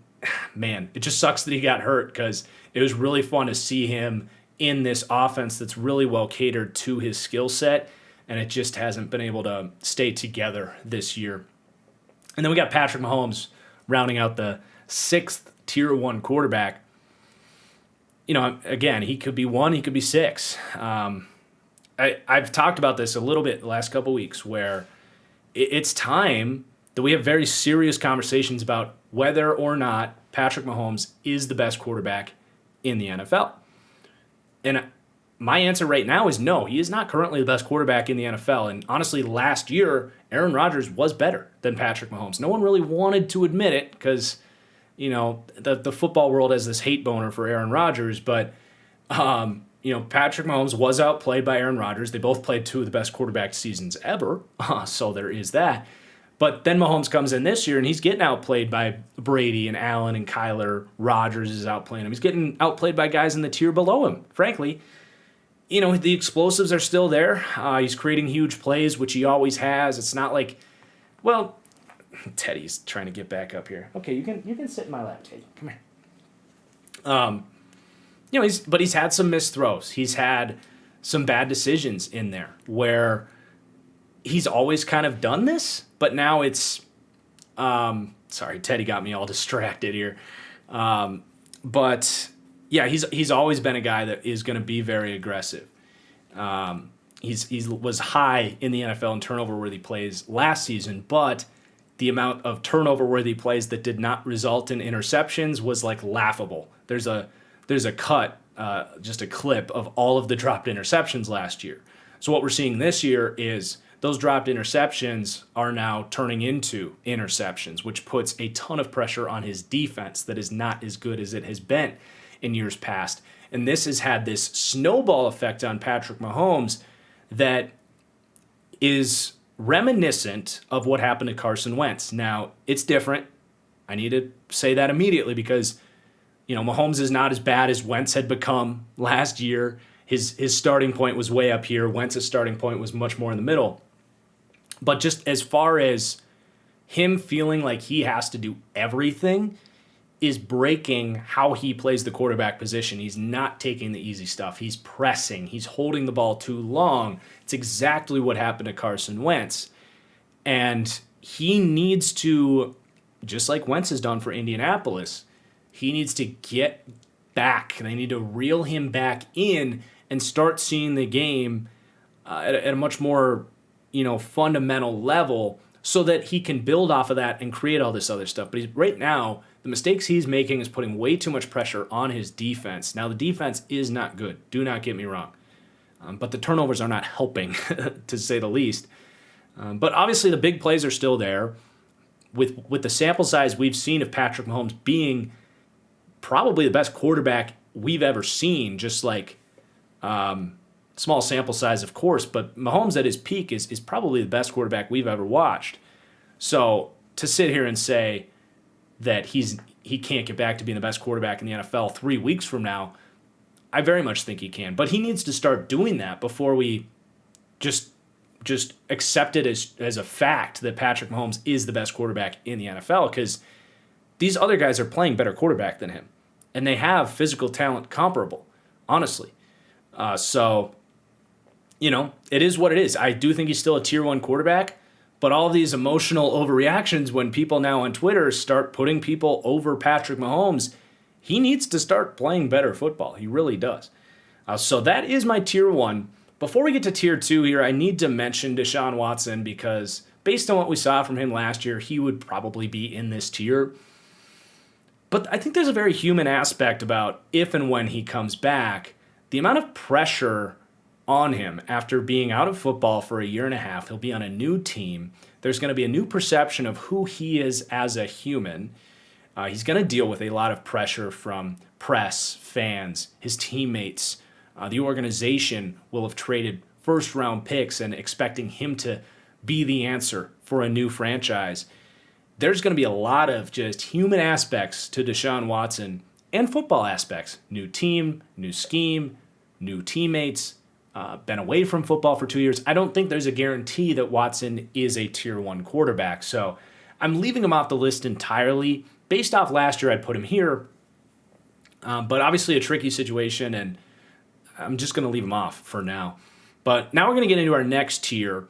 man, it just sucks that he got hurt because it was really fun to see him in this offense that's really well catered to his skill set, and it just hasn't been able to stay together this year. And then we got Patrick Mahomes rounding out the 6th tier 1 quarterback, again, he could be 1, he could be 6. I've talked about this a little bit the last couple weeks where it's time that we have very serious conversations about whether or not Patrick Mahomes is the best quarterback in the NFL. And my answer right now is no, he is not currently the best quarterback in the NFL. And honestly, last year, Aaron Rodgers was better than Patrick Mahomes. No one really wanted to admit it because, the football world has this hate boner for Aaron Rodgers. But, Patrick Mahomes was outplayed by Aaron Rodgers. They both played 2 of the best quarterback seasons ever. So there is that. But then Mahomes comes in this year, and he's getting outplayed by Brady and Allen and Kyler. Rodgers is outplaying him. He's getting outplayed by guys in the tier below him, frankly. The explosives are still there. He's creating huge plays, which he always has. It's not like, well, Teddy's trying to get back up here. Okay, you can sit in my lap, Teddy. Come here. But he's had some missed throws. He's had some bad decisions in there where he's always kind of done this, but now it's, sorry, Teddy got me all distracted here. But yeah, he's always been a guy that is going to be very aggressive. He was high in the NFL in turnover-worthy plays last season, but the amount of turnover-worthy plays that did not result in interceptions was like laughable. There's a cut, just a clip of all of the dropped interceptions last year. So what we're seeing this year is those dropped interceptions are now turning into interceptions, which puts a ton of pressure on his defense that is not as good as it has been in years past. And this has had this snowball effect on Patrick Mahomes that is reminiscent of what happened to Carson Wentz. Now, it's different. I need to say that immediately because, Mahomes is not as bad as Wentz had become last year. His starting point was way up here. Wentz's starting point was much more in the middle. But just as far as him feeling like he has to do everything is breaking how he plays the quarterback position. He's not taking the easy stuff. He's pressing. He's holding the ball too long. It's exactly what happened to Carson Wentz. And he needs to, just like Wentz has done for Indianapolis, he needs to get back. They need to reel him back in and start seeing the game at a much more, fundamental level so that he can build off of that and create all this other stuff. But right now, the mistakes he's making is putting way too much pressure on his defense. Now, the defense is not good. Do not get me wrong. But the turnovers are not helping, to say the least. But obviously, the big plays are still there. With the sample size we've seen of Patrick Mahomes being probably the best quarterback we've ever seen, just like small sample size, of course, but Mahomes at his peak is probably the best quarterback we've ever watched. So to sit here and say that he can't get back to being the best quarterback in the NFL 3 weeks from now, I very much think he can. But he needs to start doing that before we just accept it as a fact that Patrick Mahomes is the best quarterback in the NFL, because these other guys are playing better quarterback than him, and they have physical talent comparable, honestly. So, it is what it is. I do think he's still a tier 1 quarterback, but all these emotional overreactions when people now on Twitter start putting people over Patrick Mahomes, he needs to start playing better football. He really does. So that is my tier 1. Before we get to tier 2 here, I need to mention Deshaun Watson because based on what we saw from him last year, he would probably be in this tier. But I think there's a very human aspect about if and when he comes back. The amount of pressure on him after being out of football for a year and a half, he'll be on a new team. There's going to be a new perception of who he is as a human. He's going to deal with a lot of pressure from press, fans, his teammates. The organization will have traded first-round picks and expecting him to be the answer for a new franchise. There's going to be a lot of just human aspects to Deshaun Watson and football aspects. New team, new scheme, new teammates, been away from football for 2 years. I don't think there's a guarantee that Watson is a tier 1 quarterback. So I'm leaving him off the list entirely. Based off last year, I'd put him here. But obviously a tricky situation, and I'm just going to leave him off for now. But now we're going to get into our next tier.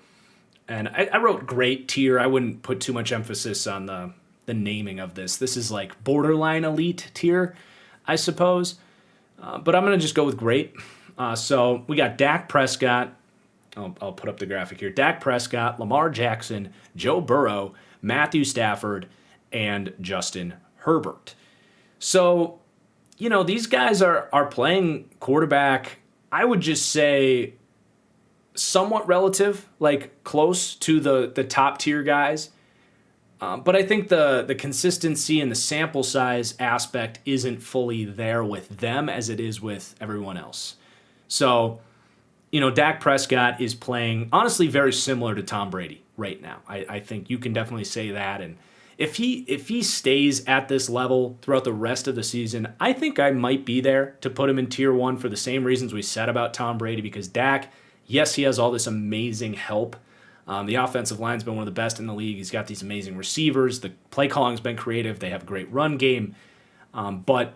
And I wrote great tier. I wouldn't put too much emphasis on the naming of this. This is like borderline elite tier, I suppose. But I'm going to just go with great. So we got Dak Prescott. I'll put up the graphic here. Dak Prescott, Lamar Jackson, Joe Burrow, Matthew Stafford, and Justin Herbert. So, these guys are playing quarterback, I would just say, somewhat relative, like close to the top tier guys. But I think the consistency and the sample size aspect isn't fully there with them as it is with everyone else. So, Dak Prescott is playing, honestly, very similar to Tom Brady right now. I think you can definitely say that. And if he stays at this level throughout the rest of the season, I think I might be there to put him in tier 1 for the same reasons we said about Tom Brady, because Dak, yes, he has all this amazing help. The offensive line's been one of the best in the league. He's got these amazing receivers. The play calling's been creative. They have a great run game. But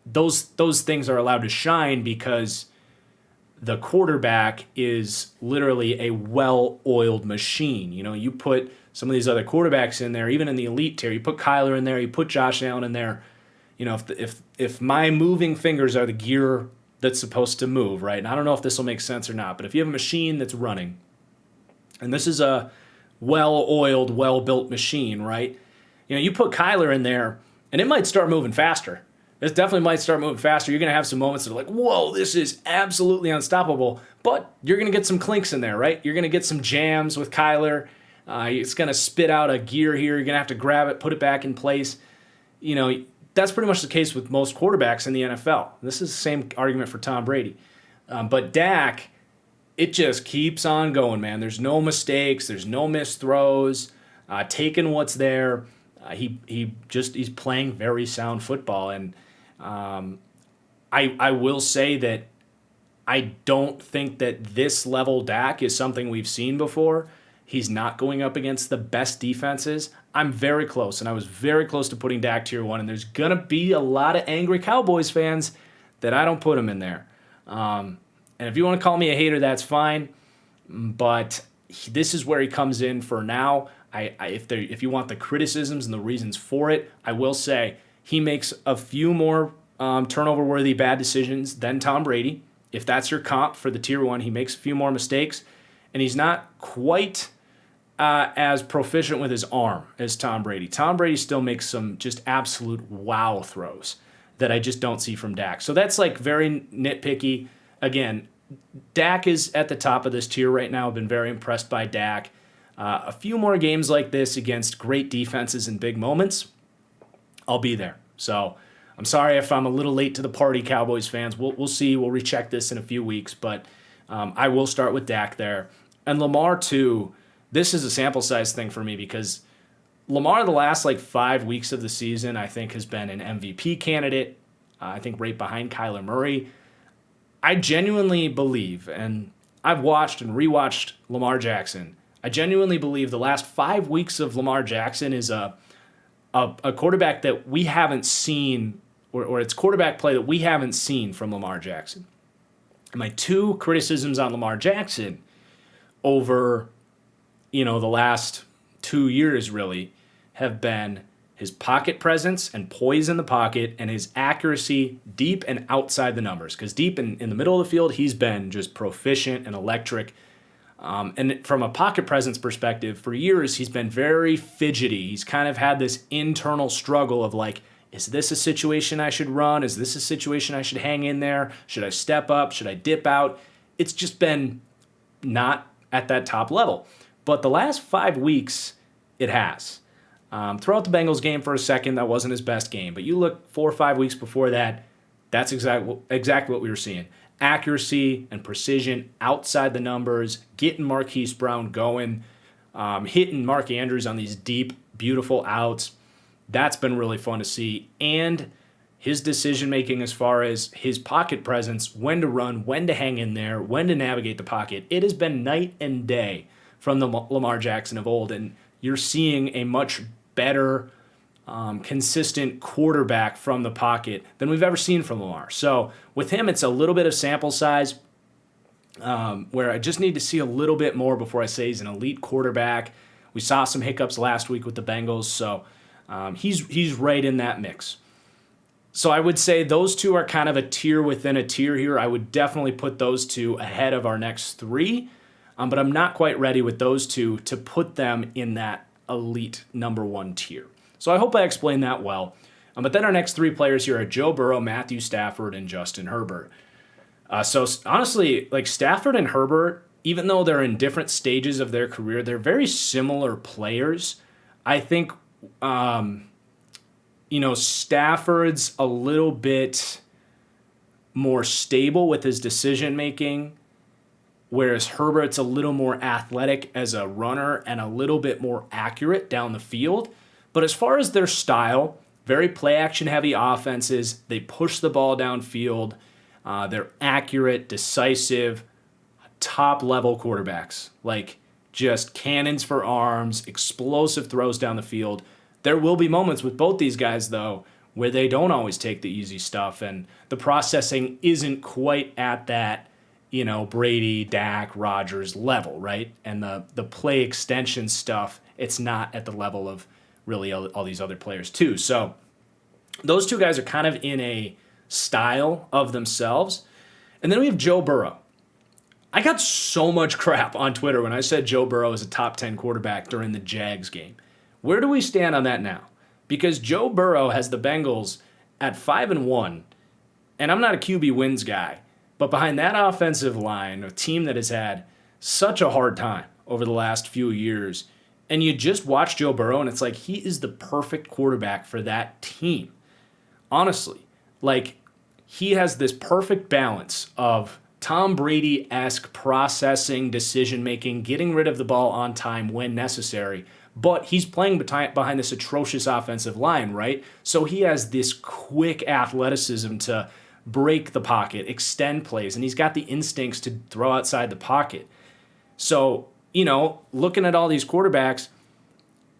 those things are allowed to shine because the quarterback is literally a well-oiled machine. You put some of these other quarterbacks in there, even in the elite tier. You put Kyler in there. You put Josh Allen in there. If my moving fingers are the gear that's supposed to move, right? And I don't know if this will make sense or not, but if you have a machine that's running, and this is a well-oiled, well-built machine, right? You put Kyler in there, and it might start moving faster. This definitely might start moving faster. You're going to have some moments that are like, whoa, this is absolutely unstoppable. But you're going to get some clinks in there, right? You're going to get some jams with Kyler. It's going to spit out a gear here. You're going to have to grab it, put it back in place. That's pretty much the case with most quarterbacks in the NFL. This is the same argument for Tom Brady. But Dak, it just keeps on going, man. There's no mistakes. There's no missed throws. Taking what's there. He's playing very sound football. And I will say that I don't think that this level Dak is something we've seen before. He's not going up against the best defenses. I'm very close, and I was very close to putting Dak tier 1, and there's going to be a lot of angry Cowboys fans that I don't put him in there. And if you want to call me a hater, that's fine, but this is where he comes in for now. If you want the criticisms and the reasons for it, I will say he makes a few more turnover-worthy bad decisions than Tom Brady. If that's your comp for the tier 1, he makes a few more mistakes, and he's not quite as proficient with his arm as Tom Brady. Tom Brady still makes some just absolute wow throws that I just don't see from Dak. So that's like very nitpicky. Again, Dak is at the top of this tier right now. I've been very impressed by Dak. A few more games like this against great defenses and big moments, I'll be there. So I'm sorry if I'm a little late to the party, Cowboys fans. We'll see. We'll recheck this in a few weeks, but I will start with Dak there. And Lamar, too, this is a sample size thing for me because Lamar, the last 5 weeks of the season, I think has been an MVP candidate. I think right behind Kyler Murray. I genuinely believe, and I've watched and rewatched Lamar Jackson, I genuinely believe the last 5 weeks of Lamar Jackson is a quarterback that we haven't seen, or it's quarterback play that we haven't seen from Lamar Jackson. My two criticisms on Lamar Jackson over, the last 2 years really have been his pocket presence and poise in the pocket and his accuracy deep and outside the numbers. Because deep in the middle of the field, he's been just proficient and electric. And from a pocket presence perspective, for years, he's been very fidgety. He's kind of had this internal struggle of is this a situation I should run? Is this a situation I should hang in there? Should I step up? Should I dip out? It's just been not at that top level. But the last 5 weeks, it has. Throughout the Bengals game for a second, that wasn't his best game. But you look 4 or 5 weeks before that, that's exactly what we were seeing. Accuracy and precision outside the numbers, getting Marquise Brown going, hitting Mark Andrews on these deep, beautiful outs. That's been really fun to see. And his decision-making as far as his pocket presence, when to run, when to hang in there, when to navigate the pocket, it has been night and day from the Lamar Jackson of old. And you're seeing a much better, consistent quarterback from the pocket than we've ever seen from Lamar. So with him, it's a little bit of sample size where I just need to see a little bit more before I say he's an elite quarterback. We saw some hiccups last week with the Bengals, so He's right in that mix. So I would say those two are kind of a tier within a tier here. I would definitely put those two ahead of our next three, but I'm not quite ready with those two to put them in that elite number one tier. So I hope I explained that well. But then our next three players here are Joe Burrow, Matthew Stafford, and Justin Herbert. So honestly, like Stafford and Herbert, even though they're in different stages of their career, they're very similar players. I think, Stafford's a little bit more stable with his decision making, whereas Herbert's a little more athletic as a runner and a little bit more accurate down the field. But as far as their style, very play action heavy offenses. They push the ball downfield. They're accurate, decisive, top level quarterbacks. Like just cannons for arms, explosive throws down the field. There will be moments with both these guys, though, where they don't always take the easy stuff and the processing isn't quite at that, Brady, Dak, Rodgers level, right? And the play extension stuff, it's not at the level of really all these other players too. So those two guys are kind of in a style of themselves. And then we have Joe Burrow. I got so much crap on Twitter when I said Joe Burrow is a top 10 quarterback during the Jags game. Where do we stand on that now? Because Joe Burrow has the Bengals at 5-1, and I'm not a QB wins guy, but behind that offensive line, a team that has had such a hard time over the last few years, and you just watch Joe Burrow, and it's like he is the perfect quarterback for that team. Honestly, like he has this perfect balance of Tom Brady-esque processing, decision-making, getting rid of the ball on time when necessary, but he's playing behind this atrocious offensive line, right? So he has this quick athleticism to break the pocket, extend plays, and he's got the instincts to throw outside the pocket. So, looking at all these quarterbacks,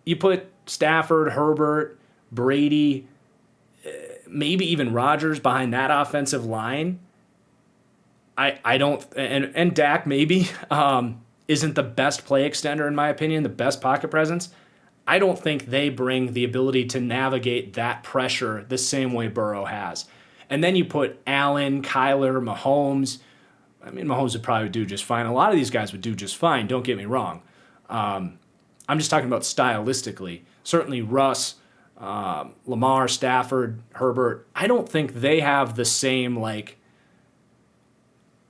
you put Stafford, Herbert, Brady, maybe even Rodgers behind that offensive line. I don't, and Dak maybe isn't the best play extender in my opinion, the best pocket presence. I don't think they bring the ability to navigate that pressure the same way Burrow has. And then you put Allen, Kyler, Mahomes. I mean, Mahomes would probably do just fine. A lot of these guys would do just fine, don't get me wrong. I'm just talking about stylistically. Certainly Russ, Lamar, Stafford, Herbert, I don't think they have the same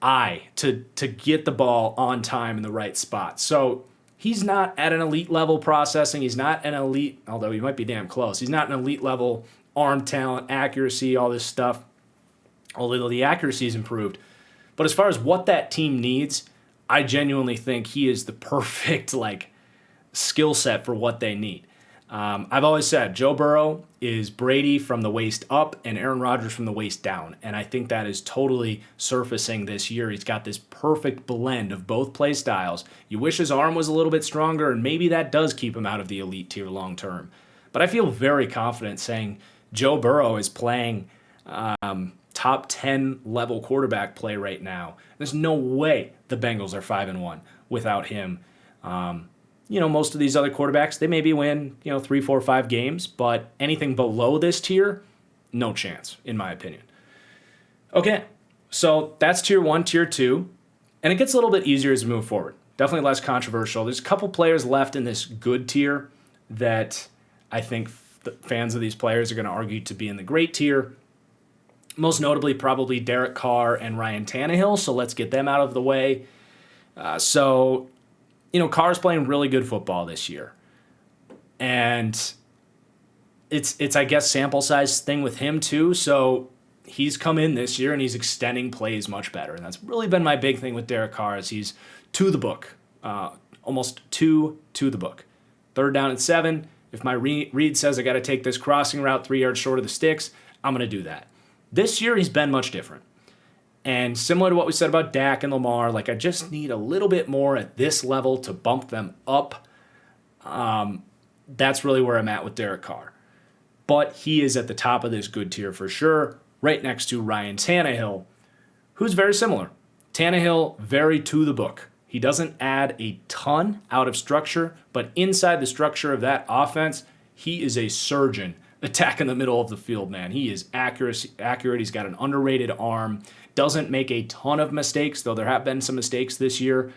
eye to get the ball on time in the right spot. So he's not at an elite level processing. He's not an elite, although he might be damn close. He's not an elite level arm talent, accuracy, all this stuff, although the accuracy is improved. But as far as what that team needs, I genuinely think he is the perfect skill set for what they need. I've always said Joe Burrow is Brady from the waist up and Aaron Rodgers from the waist down. And I think that is totally surfacing this year. He's got this perfect blend of both play styles. You wish his arm was a little bit stronger, and maybe that does keep him out of the elite tier long term. But I feel very confident saying Joe Burrow is playing top 10 level quarterback play right now. There's no way the Bengals are 5-1 without him. Most of these other quarterbacks, they maybe win, 3, 4, 5 games, but anything below this tier, no chance, in my opinion. Okay, so that's tier 1, tier 2, and it gets a little bit easier as we move forward. Definitely less controversial. There's a couple players left in this good tier that I think the fans of these players are going to argue to be in the great tier. Most notably, probably Derek Carr and Ryan Tannehill, so let's get them out of the way. Carr's playing really good football this year. And it's I guess, sample size thing with him too. So he's come in this year and he's extending plays much better. And that's really been my big thing with Derek Carr is he's to the book, almost to the book. 3rd down and 7. If my read says I got to take this crossing route 3 yards short of the sticks, I'm going to do that. This year he's been much different. And similar to what we said about Dak and Lamar, I just need a little bit more at this level to bump them up. That's really where I'm at with Derek Carr. But he is at the top of this good tier for sure, right next to Ryan Tannehill, who's very similar. Tannehill, very to the book. He doesn't add a ton out of structure, but inside the structure of that offense, he is a surgeon attacking the middle of the field, man. He is accurate. He's got an underrated arm. Doesn't make a ton of mistakes, though there have been some mistakes this year.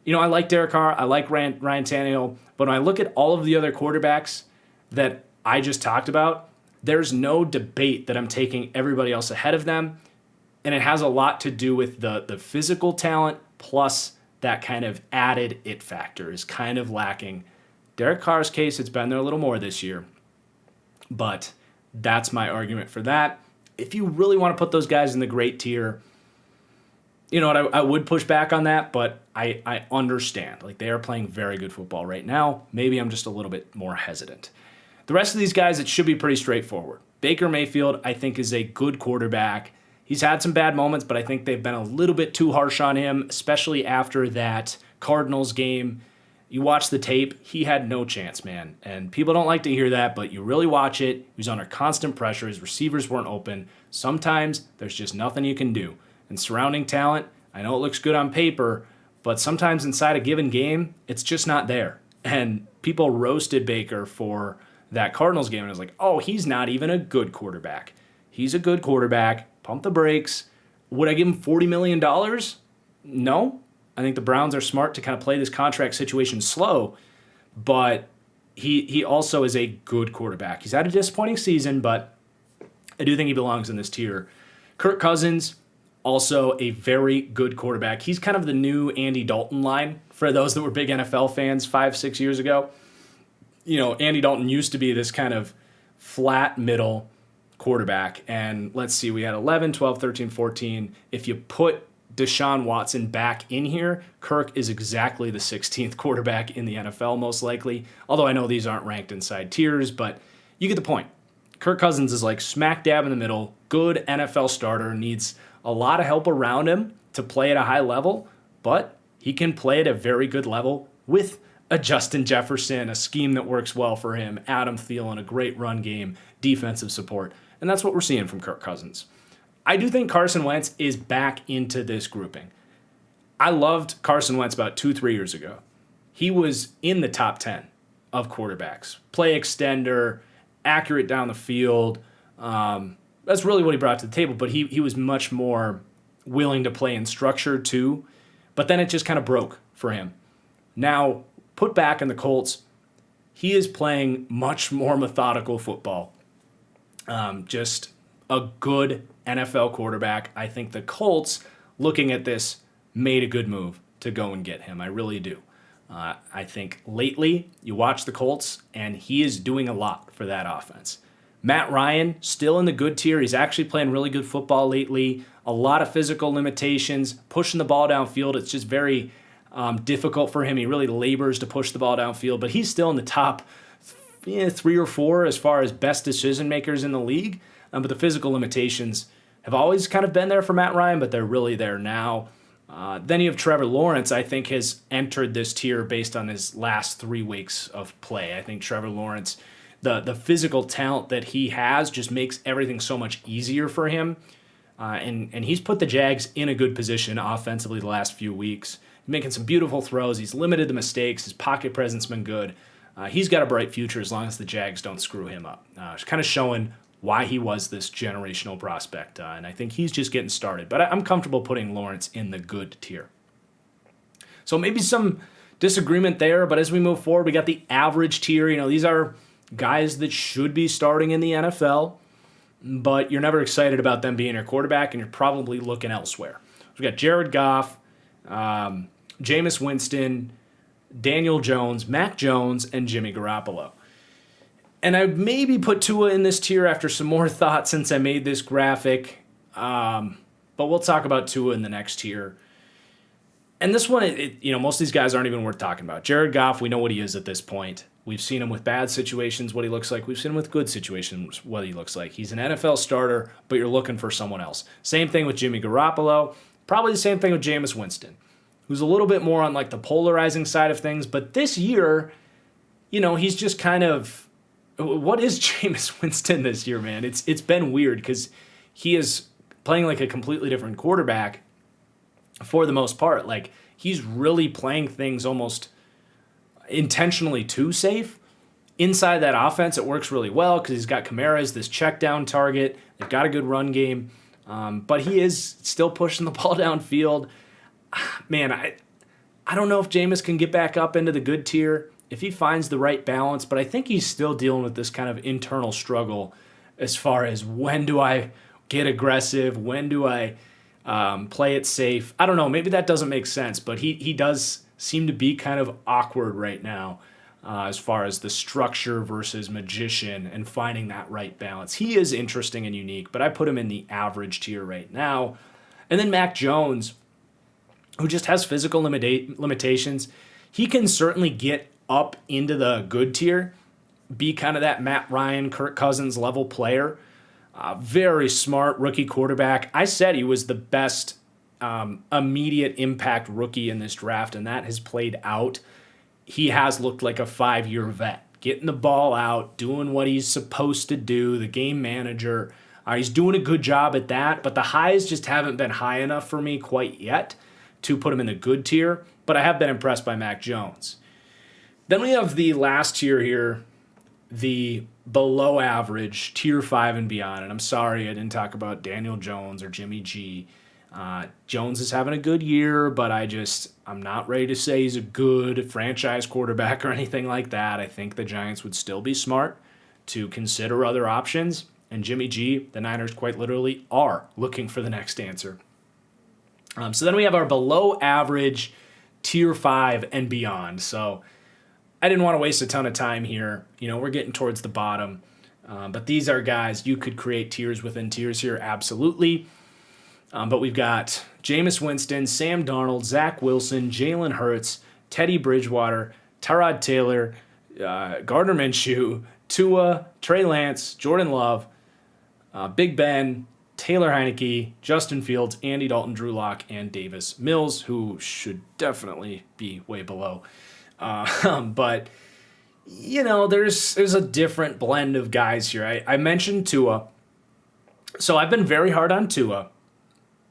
I like Derek Carr. I like Ryan Tannehill. But when I look at all of the other quarterbacks that I just talked about, there's no debate that I'm taking everybody else ahead of them. And it has a lot to do with the physical talent plus that kind of added it factor is kind of lacking. Derek Carr's case, it's been there a little more this year. But that's my argument for that. If you really want to put those guys in the great tier, you know what, I would push back on that, but I understand. Like, they are playing very good football right now. Maybe I'm just a little bit more hesitant. The rest of these guys, it should be pretty straightforward. Baker Mayfield, I think, is a good quarterback. He's had some bad moments, but I think they've been a little bit too harsh on him, especially after that Cardinals game. You watch the tape, he had no chance, man. And people don't like to hear that, but you really watch it. He was under constant pressure. His receivers weren't open. Sometimes there's just nothing you can do. And surrounding talent, I know it looks good on paper, but sometimes inside a given game, it's just not there. And people roasted Baker for that Cardinals game, and I was like, oh, he's not even a good quarterback. He's a good quarterback. Pump the brakes. Would I give him $40 million? No. I think the Browns are smart to kind of play this contract situation slow, but he also is a good quarterback. He's had a disappointing season, but I do think he belongs in this tier. Kirk Cousins, also a very good quarterback. He's kind of the new Andy Dalton line for those that were big NFL fans 5-6 years ago. Andy Dalton used to be this kind of flat middle quarterback. And let's see, we had 11, 12, 13, 14. If you put Deshaun Watson back in here, Kirk is exactly the 16th quarterback in the NFL, most likely. Although I know these aren't ranked inside tiers, but you get the point. Kirk Cousins is like smack dab in the middle, good NFL starter, needs a lot of help around him to play at a high level, but he can play at a very good level with a Justin Jefferson, a scheme that works well for him, Adam Thielen, a great run game, defensive support. And that's what we're seeing from Kirk Cousins. I do think Carson Wentz is back into this grouping. I loved Carson Wentz about 2-3 years ago. He was in the top 10 of quarterbacks. Play extender, accurate down the field. That's really what he brought to the table, but he was much more willing to play in structure too. But then it just kind of broke for him. Now, put back in the Colts, he is playing much more methodical football. Just a good NFL quarterback. I think the Colts, looking at this, made a good move to go and get him. I really do. I think lately, you watch the Colts, and he is doing a lot for that offense. Matt Ryan, still in the good tier. He's actually playing really good football lately. A lot of physical limitations, pushing the ball downfield. It's just very difficult for him. He really labors to push the ball downfield, but he's still in the top 3 or 4 as far as best decision makers in the league. But the physical limitations have always kind of been there for Matt Ryan, but they're really there now. Then you have Trevor Lawrence, I think, has entered this tier based on his last 3 weeks of play. I think Trevor Lawrence, the physical talent that he has just makes everything so much easier for him. And he's put the Jags in a good position offensively the last few weeks. He's making some beautiful throws. He's limited the mistakes. His pocket presence has been good. He's got a bright future as long as the Jags don't screw him up. It's kind of showing why he was this generational prospect. And I think he's just getting started. But I'm comfortable putting Lawrence in the good tier. So maybe some disagreement there, but as we move forward, we got the average tier. These are guys that should be starting in the NFL, but you're never excited about them being your quarterback, and you're probably looking elsewhere. So we got Jared Goff, Jameis Winston, Daniel Jones, Mac Jones, and Jimmy Garoppolo. And I maybe put Tua in this tier after some more thought since I made this graphic, but we'll talk about Tua in the next tier. And this one, most of these guys aren't even worth talking about. Jared Goff, we know what he is at this point. We've seen him with bad situations, what he looks like. We've seen him with good situations, what he looks like. He's an NFL starter, but you're looking for someone else. Same thing with Jimmy Garoppolo. Probably the same thing with Jameis Winston, who's a little bit more on like the polarizing side of things. But this year, he's just kind of, what is Jameis Winston this year, man? It's been weird because he is playing like a completely different quarterback for the most part. Like, he's really playing things almost intentionally too safe. inside that offense, it works really well because he's got Kamara as this check down target. They've got a good run game, but he is still pushing the ball downfield. Man, I don't know if Jameis can get back up into the good tier if he finds the right balance, but I think he's still dealing with this kind of internal struggle as far as when do I get aggressive, when do I play it safe. I don't know, maybe that doesn't make sense, but he does seem to be kind of awkward right now as far as the structure versus magician and finding that right balance. He is interesting and unique, but I put him in the average tier right now. And then Mac Jones, who just has physical limitations, he can certainly get up into the good tier, be kind of that Matt Ryan, Kirk Cousins level player. Very smart rookie quarterback. I said he was the best immediate impact rookie in this draft, and that has played out. He has looked like a 5-year vet, getting the ball out, doing what he's supposed to do, the game manager. He's doing a good job at that, but the highs just haven't been high enough for me quite yet to put him in the good tier, but I have been impressed by Mac Jones. Then we have the last tier here, the below average, tier 5 and beyond. And I'm sorry I didn't talk about Daniel Jones or Jimmy G. Jones is having a good year, but I'm not ready to say he's a good franchise quarterback or anything like that. I think the Giants would still be smart to consider other options. And Jimmy G, the Niners quite literally are looking for the next answer. So then we have our below average tier 5 and beyond. So I didn't want to waste a ton of time here. We're getting towards the bottom. But these are guys you could create tiers within tiers here, absolutely. But we've got Jameis Winston, Sam Darnold, Zach Wilson, Jalen Hurts, Teddy Bridgewater, Tyrod Taylor, Gardner Minshew, Tua, Trey Lance, Jordan Love, Big Ben, Taylor Heineke, Justin Fields, Andy Dalton, Drew Lock, and Davis Mills, who should definitely be way below. But, there's a different blend of guys here. I mentioned Tua. So I've been very hard on Tua.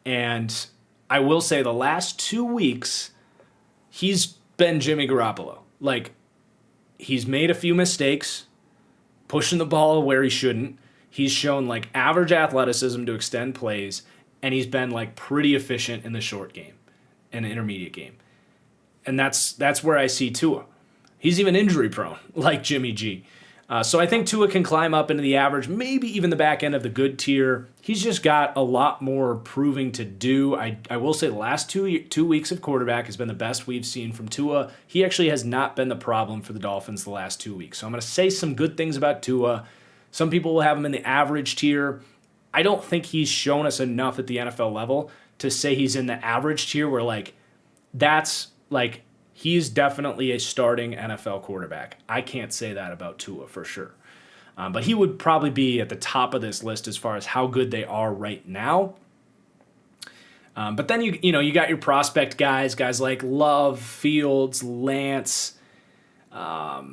And I will say the last 2 weeks, he's been Jimmy Garoppolo. Like, he's made a few mistakes, pushing the ball where he shouldn't. He's shown, average athleticism to extend plays, and he's been, pretty efficient in the short game and the intermediate game. And that's where I see Tua. He's even injury prone, like Jimmy G. So I think Tua can climb up into the average, maybe even the back end of the good tier. He's just got a lot more proving to do. I will say the last 2 weeks of quarterback has been the best we've seen from Tua. He actually has not been the problem for the Dolphins the last 2 weeks. So I'm going to say some good things about Tua. Some people will have him in the average tier. I don't think he's shown us enough at the NFL level to say he's in the average tier where, he's definitely a starting NFL quarterback. I can't say that about Tua for sure. But he would probably be at the top of this list as far as how good they are right now. But then you got your prospect guys like Love, Fields, Lance, Zach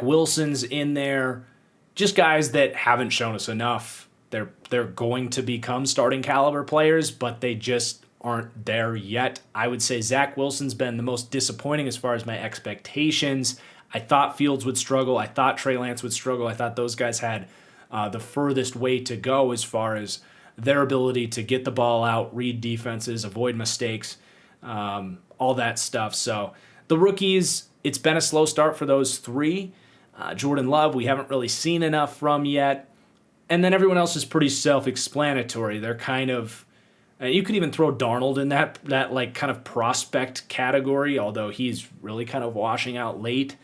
Wilson's in there. Just guys that haven't shown us enough. They're going to become starting caliber players, but they just aren't there yet. I would say Zach Wilson's been the most disappointing as far as my expectations. I thought Fields would struggle. I thought Trey Lance would struggle. I thought those guys had the furthest way to go as far as their ability to get the ball out, read defenses, avoid mistakes, all that stuff. So the rookies, it's been a slow start for those three. Jordan Love, we haven't really seen enough from yet. And then everyone else is pretty self-explanatory. They're kind of, you could even throw Darnold in that kind of prospect category, although he's really kind of washing out late.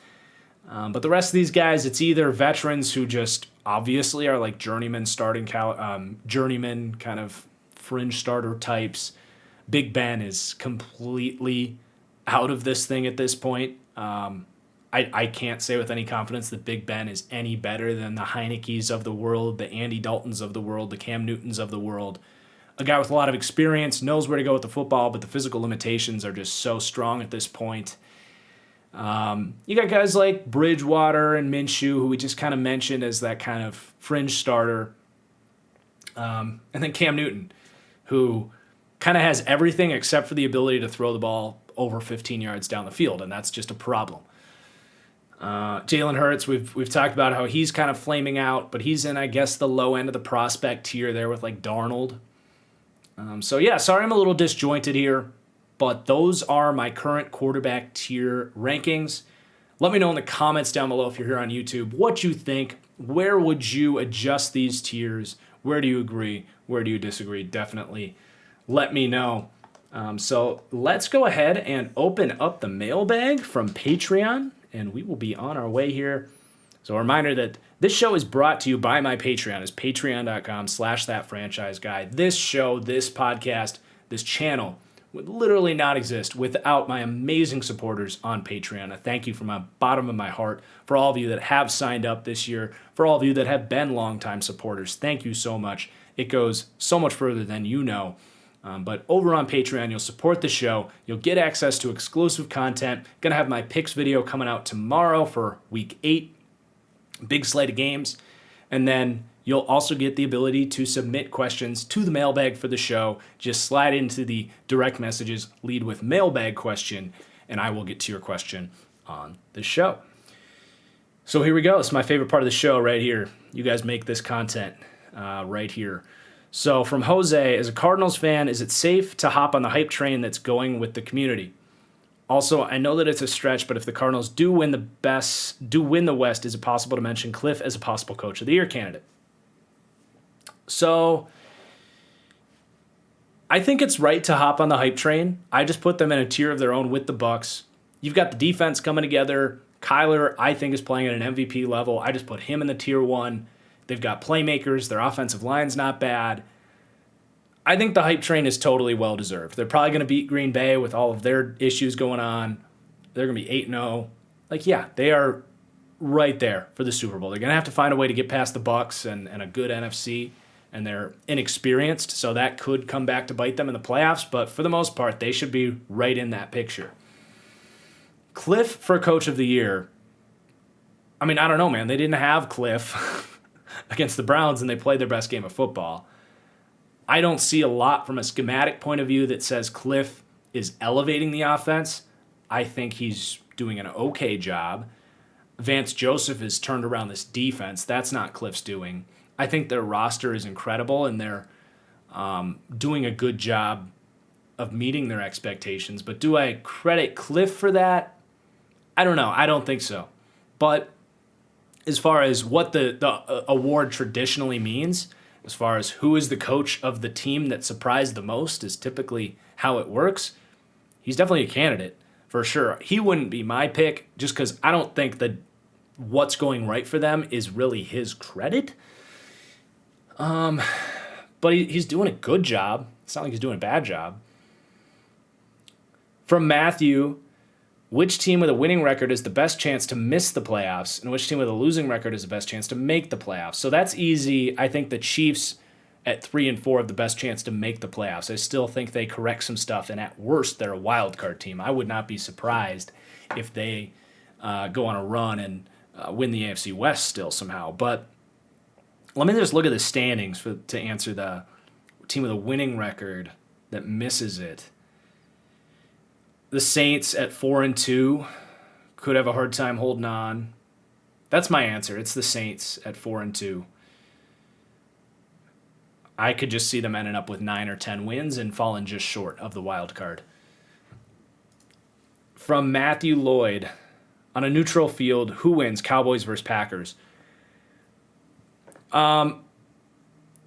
But the rest of these guys, it's either veterans who just obviously are journeyman journeyman kind of fringe starter types. Big Ben is completely out of this thing at this point. I can't say with any confidence that Big Ben is any better than the Heinekes of the world, the Andy Daltons of the world, the Cam Newtons of the world. A guy with a lot of experience, knows where to go with the football, but the physical limitations are just so strong at this point. You got guys like Bridgewater and Minshew, who we just kind of mentioned as that kind of fringe starter. And then Cam Newton, who kind of has everything except for the ability to throw the ball over 15 yards down the field, and that's just a problem. Jalen Hurts, we've talked about how he's kind of flaming out, but he's in, I guess, the low end of the prospect tier there with like Darnold. So yeah, sorry I'm a little disjointed here, but those are my current quarterback tier rankings. Let me know in the comments down below if you're here on YouTube what you think. Where would you adjust these tiers? Where do you agree? Where do you disagree? Definitely let me know. So let's go ahead and open up the mailbag from Patreon, and we will be on our way here. So a reminder that this show is brought to you by my Patreon. It's patreon.com/ThatFranchiseGuy. This show, this podcast, this channel would literally not exist without my amazing supporters on Patreon. I thank you from the bottom of my heart for all of you that have signed up this year, for all of you that have been longtime supporters. Thank you so much. It goes so much further than you know. But over on Patreon, you'll support the show. You'll get access to exclusive content. Going to have my picks video coming out tomorrow for week 8. Big slate of games. And then you'll also get the ability to submit questions to the mailbag for the show. Just slide into the direct messages, lead with mailbag question, and I will get to your question on the show. So here we go. It's my favorite part of the show right here. You guys make this content right here. So from Jose, as a Cardinals fan, is it safe to hop on the hype train that's going with the community? Also, I know that it's a stretch, but if the Cardinals do win the West, is it possible to mention Cliff as a possible Coach of the Year candidate? So I think it's right to hop on the hype train. I just put them in a tier of their own with the Bucs. You've got the defense coming together. Kyler, I think, is playing at an MVP level. I just put him in the tier 1. They've got playmakers. Their offensive line's not bad. I think the hype train is totally well-deserved. They're probably going to beat Green Bay with all of their issues going on. They're going to be 8-0. Yeah, they are right there for the Super Bowl. They're going to have to find a way to get past the Bucs and a good NFC, and they're inexperienced, so that could come back to bite them in the playoffs, but for the most part, they should be right in that picture. Cliff for Coach of the Year, I mean, I don't know, man. They didn't have Cliff against the Browns, and they played their best game of football. I don't see a lot from a schematic point of view that says Cliff is elevating the offense. I think he's doing an okay job. Vance Joseph has turned around this defense. That's not Cliff's doing. I think their roster is incredible, and they're doing a good job of meeting their expectations. But do I credit Cliff for that? I don't know. I don't think so. But as far as what the award traditionally means, as far as who is the coach of the team that surprised the most is typically how it works, he's definitely a candidate for sure. He wouldn't be my pick just because I don't think that what's going right for them is really his credit. But he's doing a good job. It's not like he's doing a bad job. From Matthew, which team with a winning record is the best chance to miss the playoffs, and which team with a losing record is the best chance to make the playoffs? So that's easy. I think the Chiefs at 3-4 have the best chance to make the playoffs. I still think they correct some stuff, and at worst, they're a wild card team. I would not be surprised if they go on a run and win the AFC West still somehow. But let me just look at the standings to answer the team with a winning record that misses it. The Saints at 4-2 could have a hard time holding on. That's my answer. It's the Saints at 4-2. I could just see them ending up with 9 or 10 wins and falling just short of the wild card. From Matthew Lloyd, on a neutral field, who wins, Cowboys versus Packers?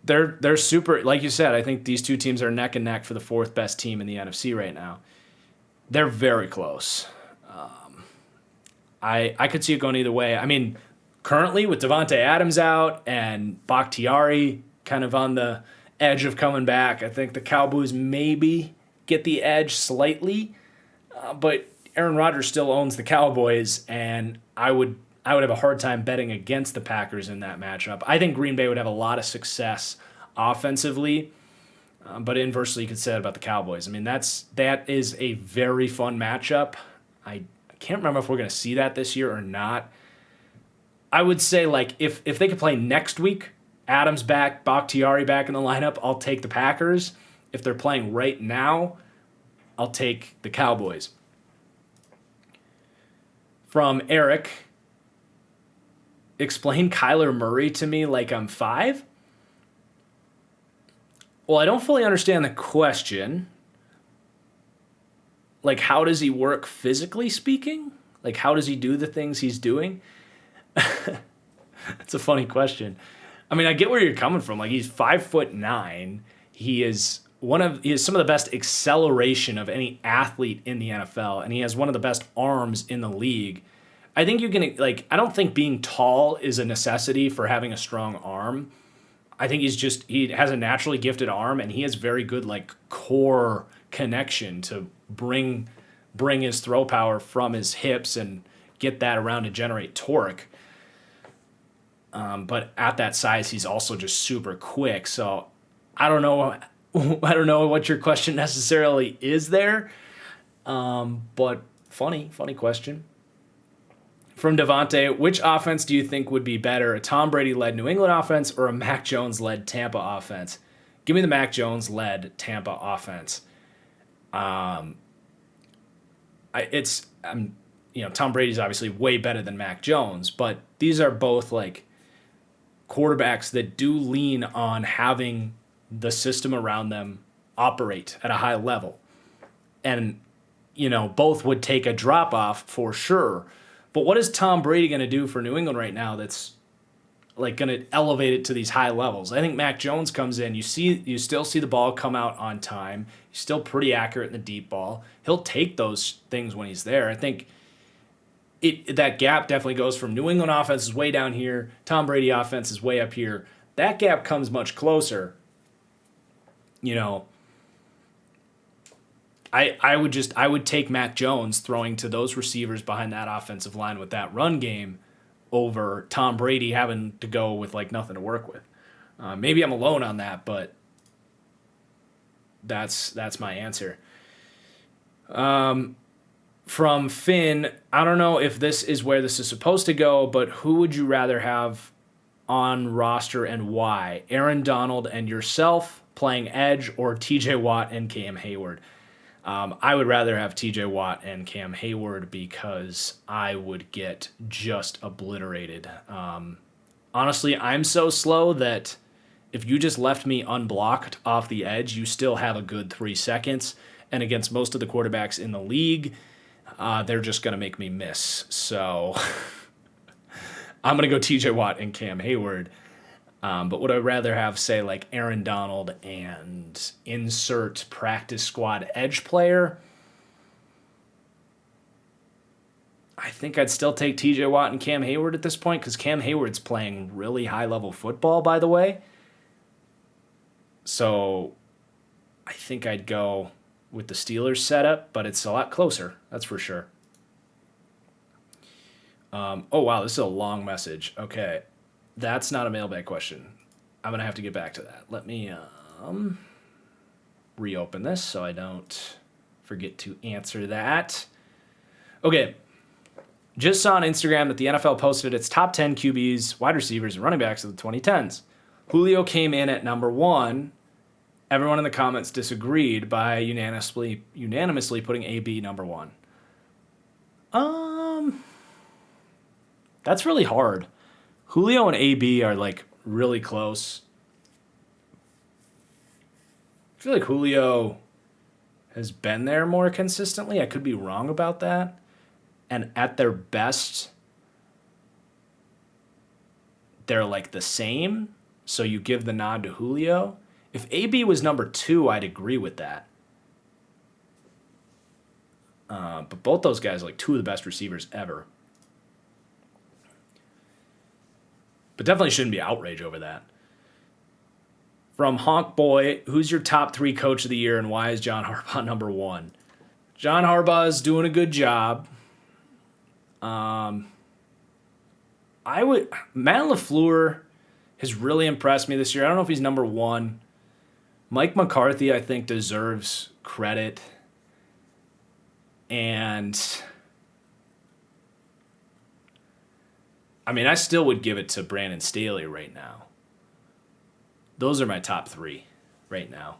They're super, like you said, I think these two teams are neck and neck for the 4th best team in the NFC right now. They're very close. I could see it going either way. I mean, currently with Devontae Adams out and Bakhtiari kind of on the edge of coming back, I think the Cowboys maybe get the edge slightly, but Aaron Rodgers still owns the Cowboys, and I would have a hard time betting against the Packers in that matchup. I think Green Bay would have a lot of success offensively, but inversely, you could say that about the Cowboys. I mean, that is a very fun matchup. I can't remember if we're going to see that this year or not. I would say, like, if they could play next week, Adams back, Bakhtiari back in the lineup, I'll take the Packers. If they're playing right now, I'll take the Cowboys. From Eric, explain Kyler Murray to me like I'm 5? Well, I don't fully understand the question. Like, how does he work physically speaking? Like, how does he do the things he's doing? That's a funny question. I mean, I get where you're coming from. Like, he's 5'9". He has some of the best acceleration of any athlete in the NFL, and he has one of the best arms in the league. I think you can, like, I don't think being tall is a necessity for having a strong arm. I think he has a naturally gifted arm, and he has very good, like, core connection to bring his throw power from his hips and get that around to generate torque. But at that size, he's also just super quick. So I don't know. I don't know what your question necessarily is there. But funny question. From Devontae, which offense do you think would be better, a Tom Brady-led New England offense or a Mac Jones-led Tampa offense? Give me the Mac Jones-led Tampa offense. Tom Brady's obviously way better than Mac Jones, but these are both like quarterbacks that do lean on having the system around them operate at a high level. And, both would take a drop off for sure. But what is Tom Brady going to do for New England right now that's like going to elevate it to these high levels? I think Mac Jones comes in, you still see the ball come out on time. He's still pretty accurate in the deep ball. He'll take those things when he's there. I think that gap definitely goes from New England offense is way down here, Tom Brady offense is way up here. That gap comes much closer. I would take Mac Jones throwing to those receivers behind that offensive line with that run game over Tom Brady having to go with like nothing to work with. Maybe I'm alone on that, but that's my answer. From Finn, I don't know if this is where this is supposed to go, but who would you rather have on roster and why? Aaron Donald and yourself playing edge, or TJ Watt and Cam Hayward? I would rather have TJ Watt and Cam Hayward because I would get just obliterated. Honestly, I'm so slow that if you just left me unblocked off the edge, you still have a good 3 seconds. And against most of the quarterbacks in the league, they're just going to make me miss. So I'm going to go TJ Watt and Cam Hayward. But would I rather have, say, like Aaron Donald and insert practice squad edge player? I think I'd still take TJ Watt and Cam Hayward at this point because Cam Hayward's playing really high-level football, by the way. So I think I'd go with the Steelers setup, but it's a lot closer, that's for sure. Oh, wow, this is a long message. Okay. That's not a mailbag question. I'm going to have to get back to that. Let me reopen this so I don't forget to answer that. Okay. Just saw on Instagram that the NFL posted its top 10 QBs, wide receivers, and running backs of the 2010s. Julio came in at number 1. Everyone in the comments disagreed by unanimously putting AB number 1. That's really hard. Julio and AB are, like, really close. I feel like Julio has been there more consistently. I could be wrong about that. And at their best, they're, like, the same. So you give the nod to Julio. If AB was number 2, I'd agree with that. But both those guys are, like, 2 of the best receivers ever. But definitely shouldn't be outrage over that. From Honk Boy, who's your top 3 coach of the year and why is John Harbaugh number 1? John Harbaugh is doing a good job. Matt LaFleur has really impressed me this year. I don't know if he's number 1. Mike McCarthy, I think, deserves credit. And I mean, I still would give it to Brandon Staley right now. Those are my top 3 right now.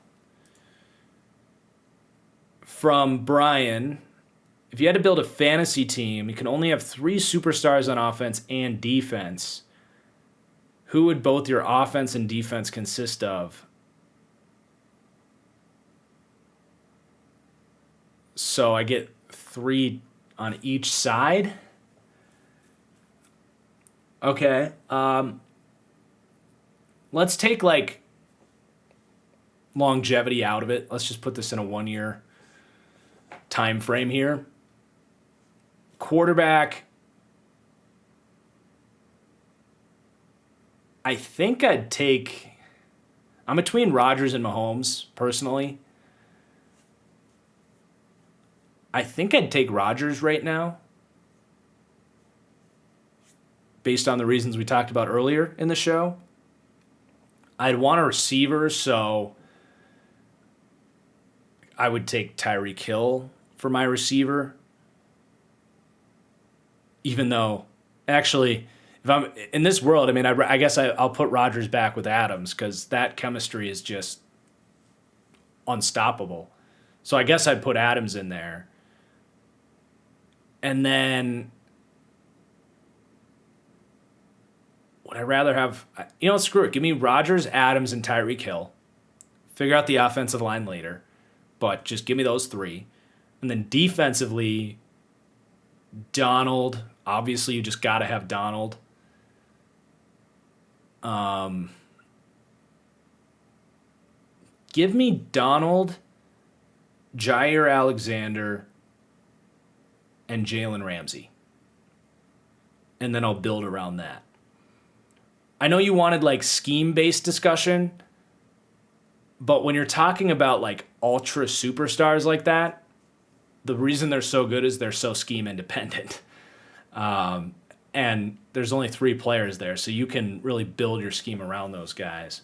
From Brian, if you had to build a fantasy team, you can only have 3 superstars on offense and defense. Who would both your offense and defense consist of? So I get 3 on each side. Okay. Let's take like longevity out of it. Let's just put this in a 1-year time frame here. Quarterback, I think I'm between Rodgers and Mahomes, personally. I think I'd take Rodgers right now, based on the reasons we talked about earlier in the show. I'd want a receiver, so I would take Tyreek Hill for my receiver. Even though, actually, if I'm in this world, I mean, I guess I'll put Rodgers back with Adams because that chemistry is just unstoppable. So I guess I'd put Adams in there. And then would I rather have, screw it. Give me Rodgers, Adams, and Tyreek Hill. Figure out the offensive line later. But just give me those 3. And then defensively, Donald. Obviously, you just got to have Donald. Give me Donald, Jair Alexander, and Jalen Ramsey. And then I'll build around that. I know you wanted like scheme-based discussion, but when you're talking about like ultra superstars like that, the reason they're so good is they're so scheme independent. And there's only 3 players there, so you can really build your scheme around those guys.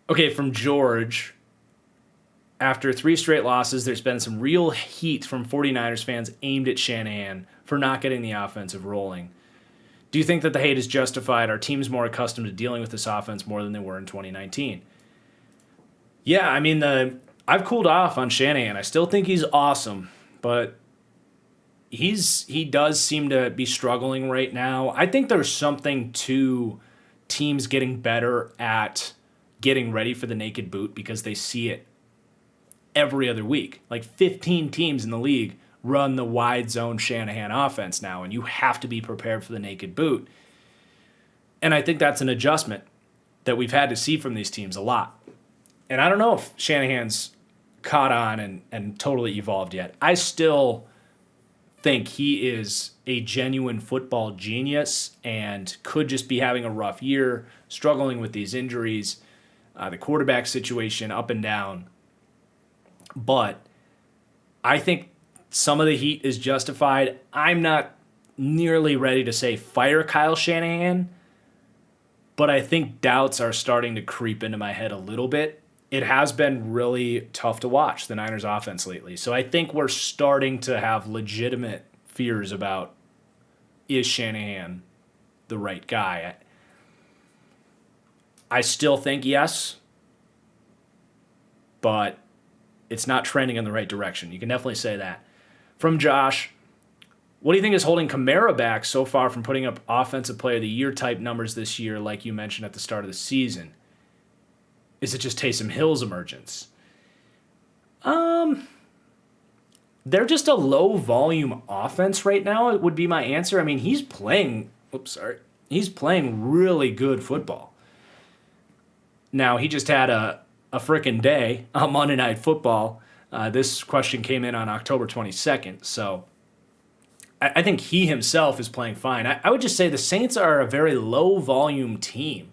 Okay, from George, after 3 straight losses, there's been some real heat from 49ers fans aimed at Shanahan for not getting the offensive rolling. Do you think that the hate is justified? Are teams more accustomed to dealing with this offense more than they were in 2019? Yeah, I mean, I've cooled off on Shanahan. I still think he's awesome, but he does seem to be struggling right now. I think there's something to teams getting better at getting ready for the naked boot because they see it every other week. Like 15 teams in the league run the wide zone Shanahan offense now, and you have to be prepared for the naked boot. And I think that's an adjustment that we've had to see from these teams a lot. And I don't know if Shanahan's caught on and totally evolved yet. I still think he is a genuine football genius and could just be having a rough year, struggling with these injuries, the quarterback situation up and down. But I think some of the heat is justified. I'm not nearly ready to say fire Kyle Shanahan, but I think doubts are starting to creep into my head a little bit. It has been really tough to watch the Niners offense lately. So I think we're starting to have legitimate fears about, is Shanahan the right guy? I still think yes, but it's not trending in the right direction. You can definitely say that. From Josh, what do you think is holding Kamara back so far from putting up Offensive Player of the Year type numbers this year, like you mentioned at the start of the season? Is it just Taysom Hill's emergence? They're just a low volume offense right now. It would be my answer. I mean, he's playing really good football. Now, he just had a frickin' day on Monday Night Football. This question came in on October 22nd, so I think he himself is playing fine. I would just say the Saints are a very low-volume team.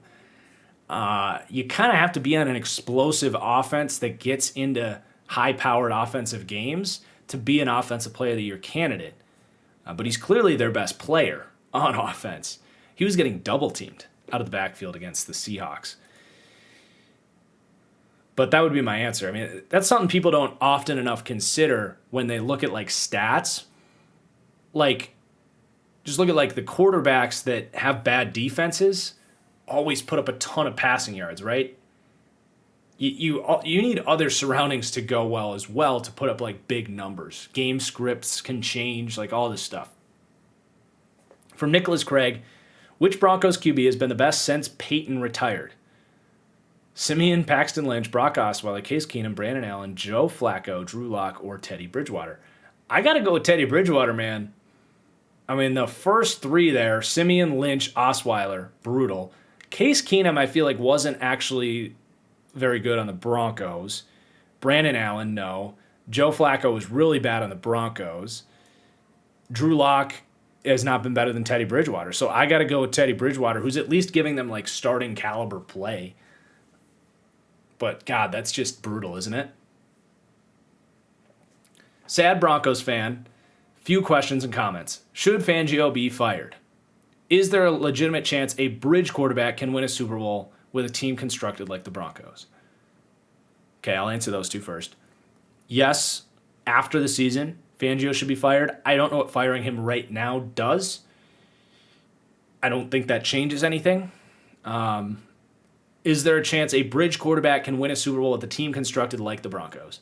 You kind of have to be on an explosive offense that gets into high-powered offensive games to be an Offensive Player of the Year candidate. But he's clearly their best player on offense. He was getting double-teamed out of the backfield against the Seahawks. But that would be my answer. I mean, that's something people don't often enough consider when they look at, like, stats. Like, just look at, like, the quarterbacks that have bad defenses always put up a ton of passing yards, right? You need other surroundings to go well as well to put up, like, big numbers. Game scripts can change, like, all this stuff. From Nicholas Craig, Which Broncos QB has been the best since Peyton retired? Simeon, Paxton Lynch, Brock Osweiler, Case Keenum, Brandon Allen, Joe Flacco, Drew Lock, or Teddy Bridgewater? I got to go with Teddy Bridgewater, man. I mean, the first three there, Simeon, Lynch, Osweiler, brutal. Case Keenum, I feel like, wasn't actually very good on the Broncos. Brandon Allen, no. Joe Flacco was really bad on the Broncos. Drew Lock has not been better than Teddy Bridgewater. So I got to go with Teddy Bridgewater, who's at least giving them like starting caliber play. But God, that's just brutal, isn't it? Sad Broncos fan. Few questions and comments. Should Fangio be fired? Is there a legitimate chance a bridge quarterback can win a Super Bowl with a team constructed like the Broncos? Okay, I'll answer those two first. Yes, after the season, Fangio should be fired. I don't know what firing him right now does. I don't think that changes anything. Is there a chance a bridge quarterback can win a Super Bowl with a team constructed like the Broncos?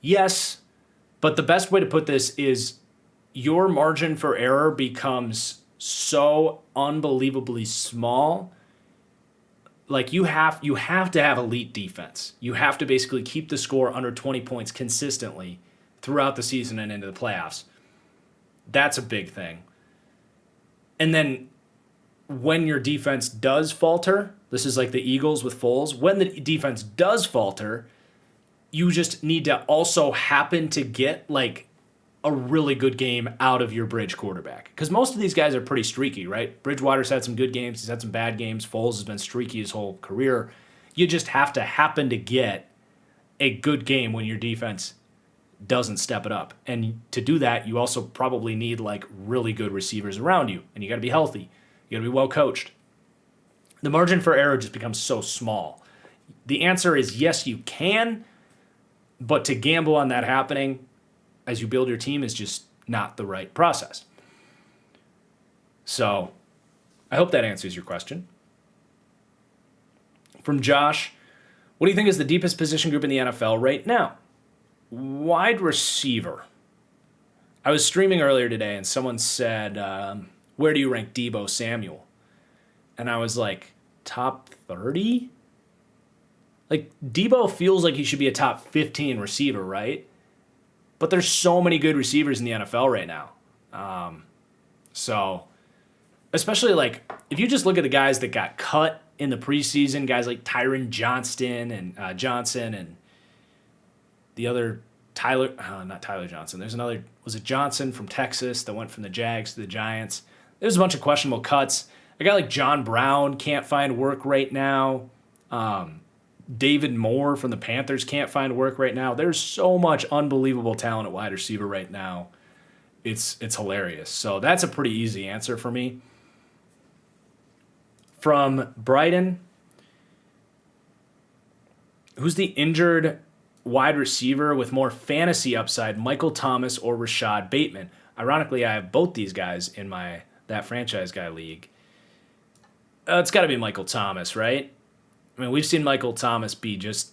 Yes, but the best way to put this is your margin for error becomes so unbelievably small. Like you have to have elite defense. You have to basically keep the score under 20 points consistently throughout the season and into the playoffs. That's a big thing. And then when your defense does falter, this is like the Eagles with Foles, when the defense does falter, you just need to also happen to get like a really good game out of your bridge quarterback. Because most of these guys are pretty streaky, right? Bridgewater's had some good games. He's had some bad games. Foles has been streaky his whole career. You just have to happen to get a good game when your defense doesn't step it up. And to do that, you also probably need like really good receivers around you. And you got to be healthy. You got to be well coached. The margin for error just becomes so small. The answer is yes, you can. But to gamble on that happening as you build your team is just not the right process. So I hope that answers your question. From Josh, what do you think is the deepest position group in the NFL right now? Wide receiver. I was streaming earlier today and someone said, where do you rank Deebo Samuel? And I was like, top 30? Like, Deebo feels like he should be a top 15 receiver, right? But there's so many good receivers in the NFL right now. So, especially like, if you just look at the guys that got cut in the preseason, guys like Tyron Johnson and the other not Tyler Johnson. There's another, was it Johnson from Texas that went from the Jags to the Giants? There's a bunch of questionable cuts. A guy like John Brown can't find work right now. David Moore from the Panthers can't find work right now. There's so much unbelievable talent at wide receiver right now. It's hilarious. So that's a pretty easy answer for me. From Bryden, who's the injured wide receiver with more fantasy upside, Michael Thomas or Rashad Bateman? Ironically, I have both these guys in my That Franchise Guy league. It's got to be Michael Thomas, right? I mean, we've seen Michael Thomas be just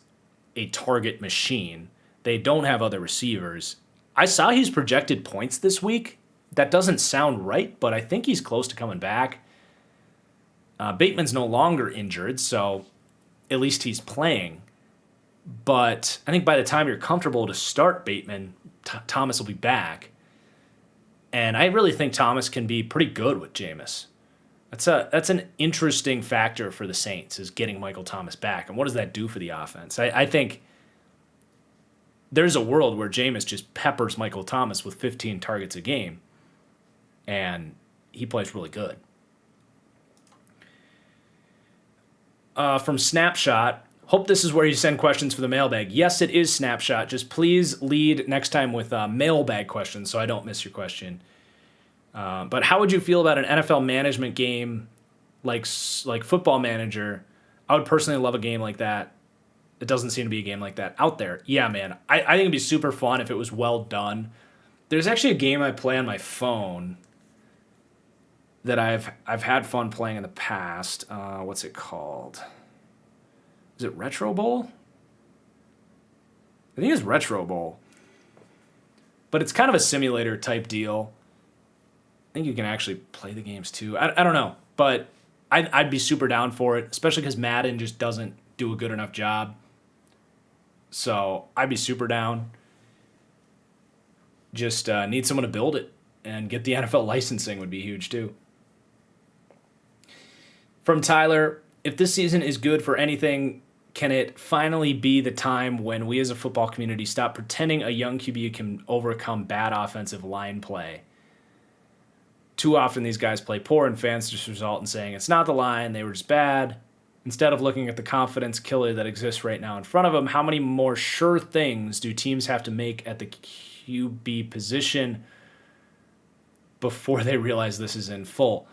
a target machine. They don't have other receivers. I saw he's projected points this week. That doesn't sound right, but I think he's close to coming back. Bateman's no longer injured, so at least he's playing. But I think by the time you're comfortable to start Bateman, Thomas will be back. And I really think Thomas can be pretty good with Jameis. That's an interesting factor for the Saints, is getting Michael Thomas back. And what does that do for the offense? I think there's a world where Jameis just peppers Michael Thomas with 15 targets a game, and he plays really good. From Snapshot, hope this is where you send questions for the mailbag. Yes, it is Snapshot. Just please lead next time with mailbag questions so I don't miss your question. But how would you feel about an NFL management game like Football Manager? I would personally love a game like that. It doesn't seem to be a game like that out there. Yeah, man. I think it'd be super fun if it was well done. There's actually a game I play on my phone that I've had fun playing in the past. What's it called? Is it Retro Bowl? I think it's Retro Bowl. But it's kind of a simulator type deal. I think you can actually play the games too. I don't know. But I'd be super down for it, especially because Madden just doesn't do a good enough job. So I'd be super down. Just need someone to build it, and get the NFL licensing would be huge too. From Tyler, if this season is good for anything, can it finally be the time when we as a football community stop pretending a young QB can overcome bad offensive line play? Too often these guys play poor and fans just result in saying it's not the line, they were just bad. Instead of looking at the confidence killer that exists right now in front of them, how many more sure things do teams have to make at the QB position before they realize this is in full?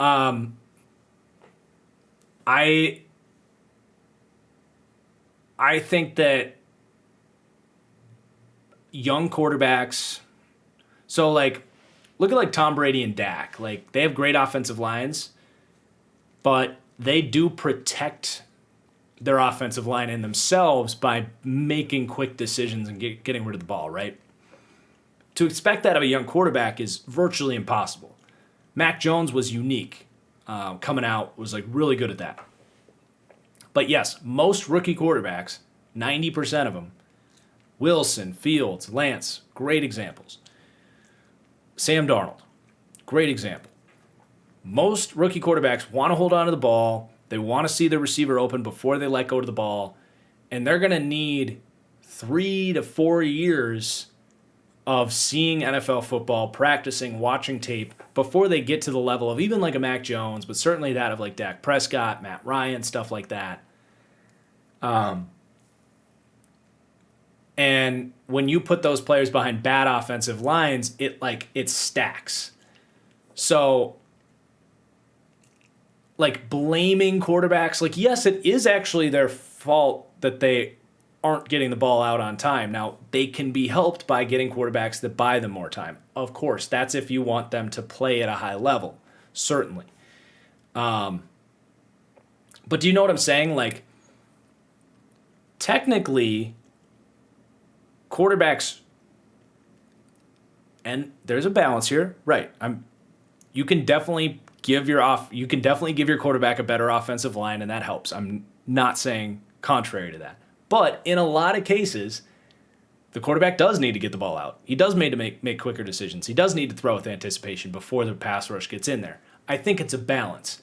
I think that young quarterbacks, so like look at like Tom Brady and Dak. Like they have great offensive lines, but they do protect their offensive line and themselves by making quick decisions and getting rid of the ball, right? To expect that of a young quarterback is virtually impossible. Mac Jones was unique. Coming out was like really good at that. But yes, most rookie quarterbacks, 90% of them, Wilson, Fields, Lance, great examples. Sam Darnold, great example. Most rookie quarterbacks want to hold on to the ball. They want to see the receiver open before they let go of the ball. And they're going to need 3 to 4 years of seeing NFL football, practicing, watching tape before they get to the level of even like a Mac Jones, but certainly that of like Dak Prescott, Matt Ryan, stuff like that. And when you put those players behind bad offensive lines, it stacks. So like blaming quarterbacks, like yes, it is actually their fault that they aren't getting the ball out on time. Now, they can be helped by getting quarterbacks that buy them more time. Of course, that's if you want them to play at a high level, certainly. But do you know what I'm saying? Like, technically, quarterbacks, and there's a balance here, right? You can definitely give your quarterback a better offensive line, and that helps. I'm not saying contrary to that. But in a lot of cases, the quarterback does need to get the ball out. He does need to make quicker decisions. He does need to throw with anticipation before the pass rush gets in there. I think it's a balance.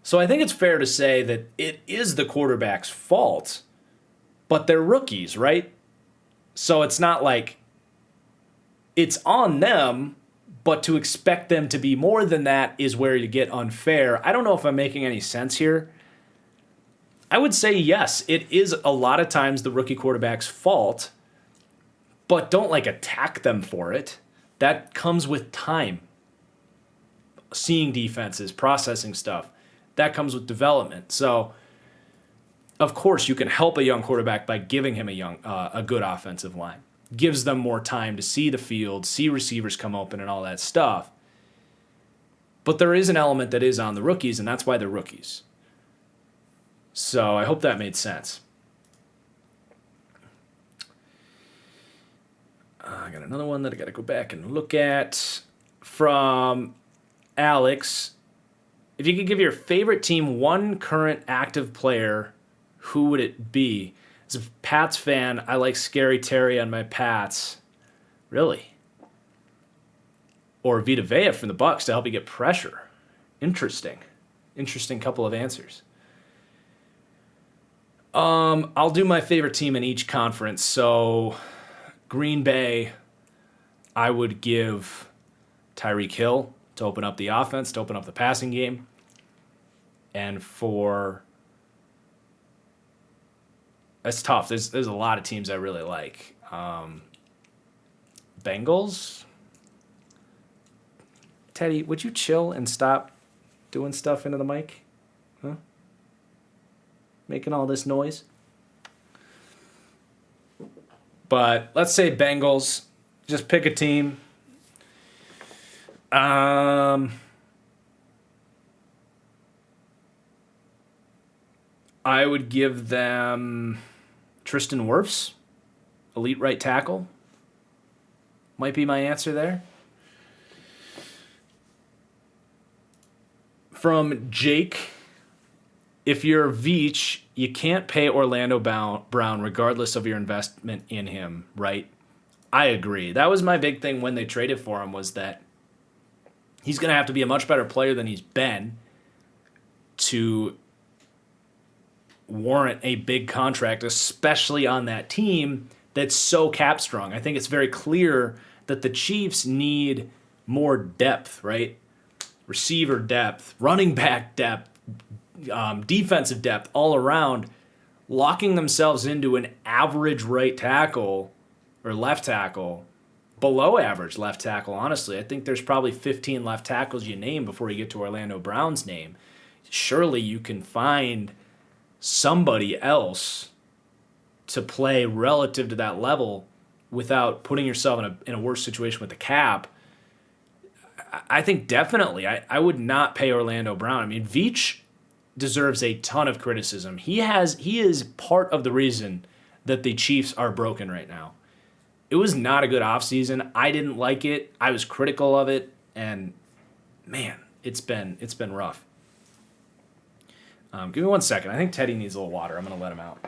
So I think it's fair to say that it is the quarterback's fault, but they're rookies, right? So it's not like it's on them, but to expect them to be more than that is where you get unfair. I don't know if I'm making any sense here. I would say yes, it is a lot of times the rookie quarterback's fault, but don't like attack them for it. That comes with time. Seeing defenses, processing stuff, that comes with development. So, of course, you can help a young quarterback by giving him a good offensive line. Gives them more time to see the field, see receivers come open and all that stuff. But there is an element that is on the rookies, and that's why they're rookies. So I hope that made sense. I got another one that I got to go back and look at from Alex. If you could give your favorite team one current active player, who would it be? As a Pats fan, I like Scary Terry on my Pats. Really? Or Vita Vea from the Bucks to help you get pressure. Interesting couple of answers. I'll do my favorite team in each conference. So, Green Bay, I would give Tyreek Hill to open up the offense, to open up the passing game. And that's tough. There's a lot of teams I really like. Bengals? Teddy, would you chill and stop doing stuff into the mic? Huh? Making all this noise. But let's say Bengals. Just pick a team. I would give them Tristan Wirfs, elite right tackle. Might be my answer there. From Jake, if you're Veach, you can't pay Orlando Brown regardless of your investment in him, right? I agree. That was my big thing when they traded for him, was that he's going to have to be a much better player than he's been to warrant a big contract, especially on that team that's so cap strong. I think it's very clear that the Chiefs need more depth, right? Receiver depth, running back depth, defensive depth all around. Locking themselves into an average right tackle or left tackle, below average left tackle, honestly. I think there's probably 15 left tackles you name before you get to Orlando Brown's name. Surely you can find somebody else to play relative to that level without putting yourself in a worse situation with the cap. I think definitely I would not pay Orlando Brown. I mean, Veach deserves a ton of criticism. He is part of the reason that the Chiefs are broken right now. It was not a good offseason. I didn't like it. I was critical of it, and man, it's been rough. Give me 1 second. I think Teddy needs a little water. I'm going to let him out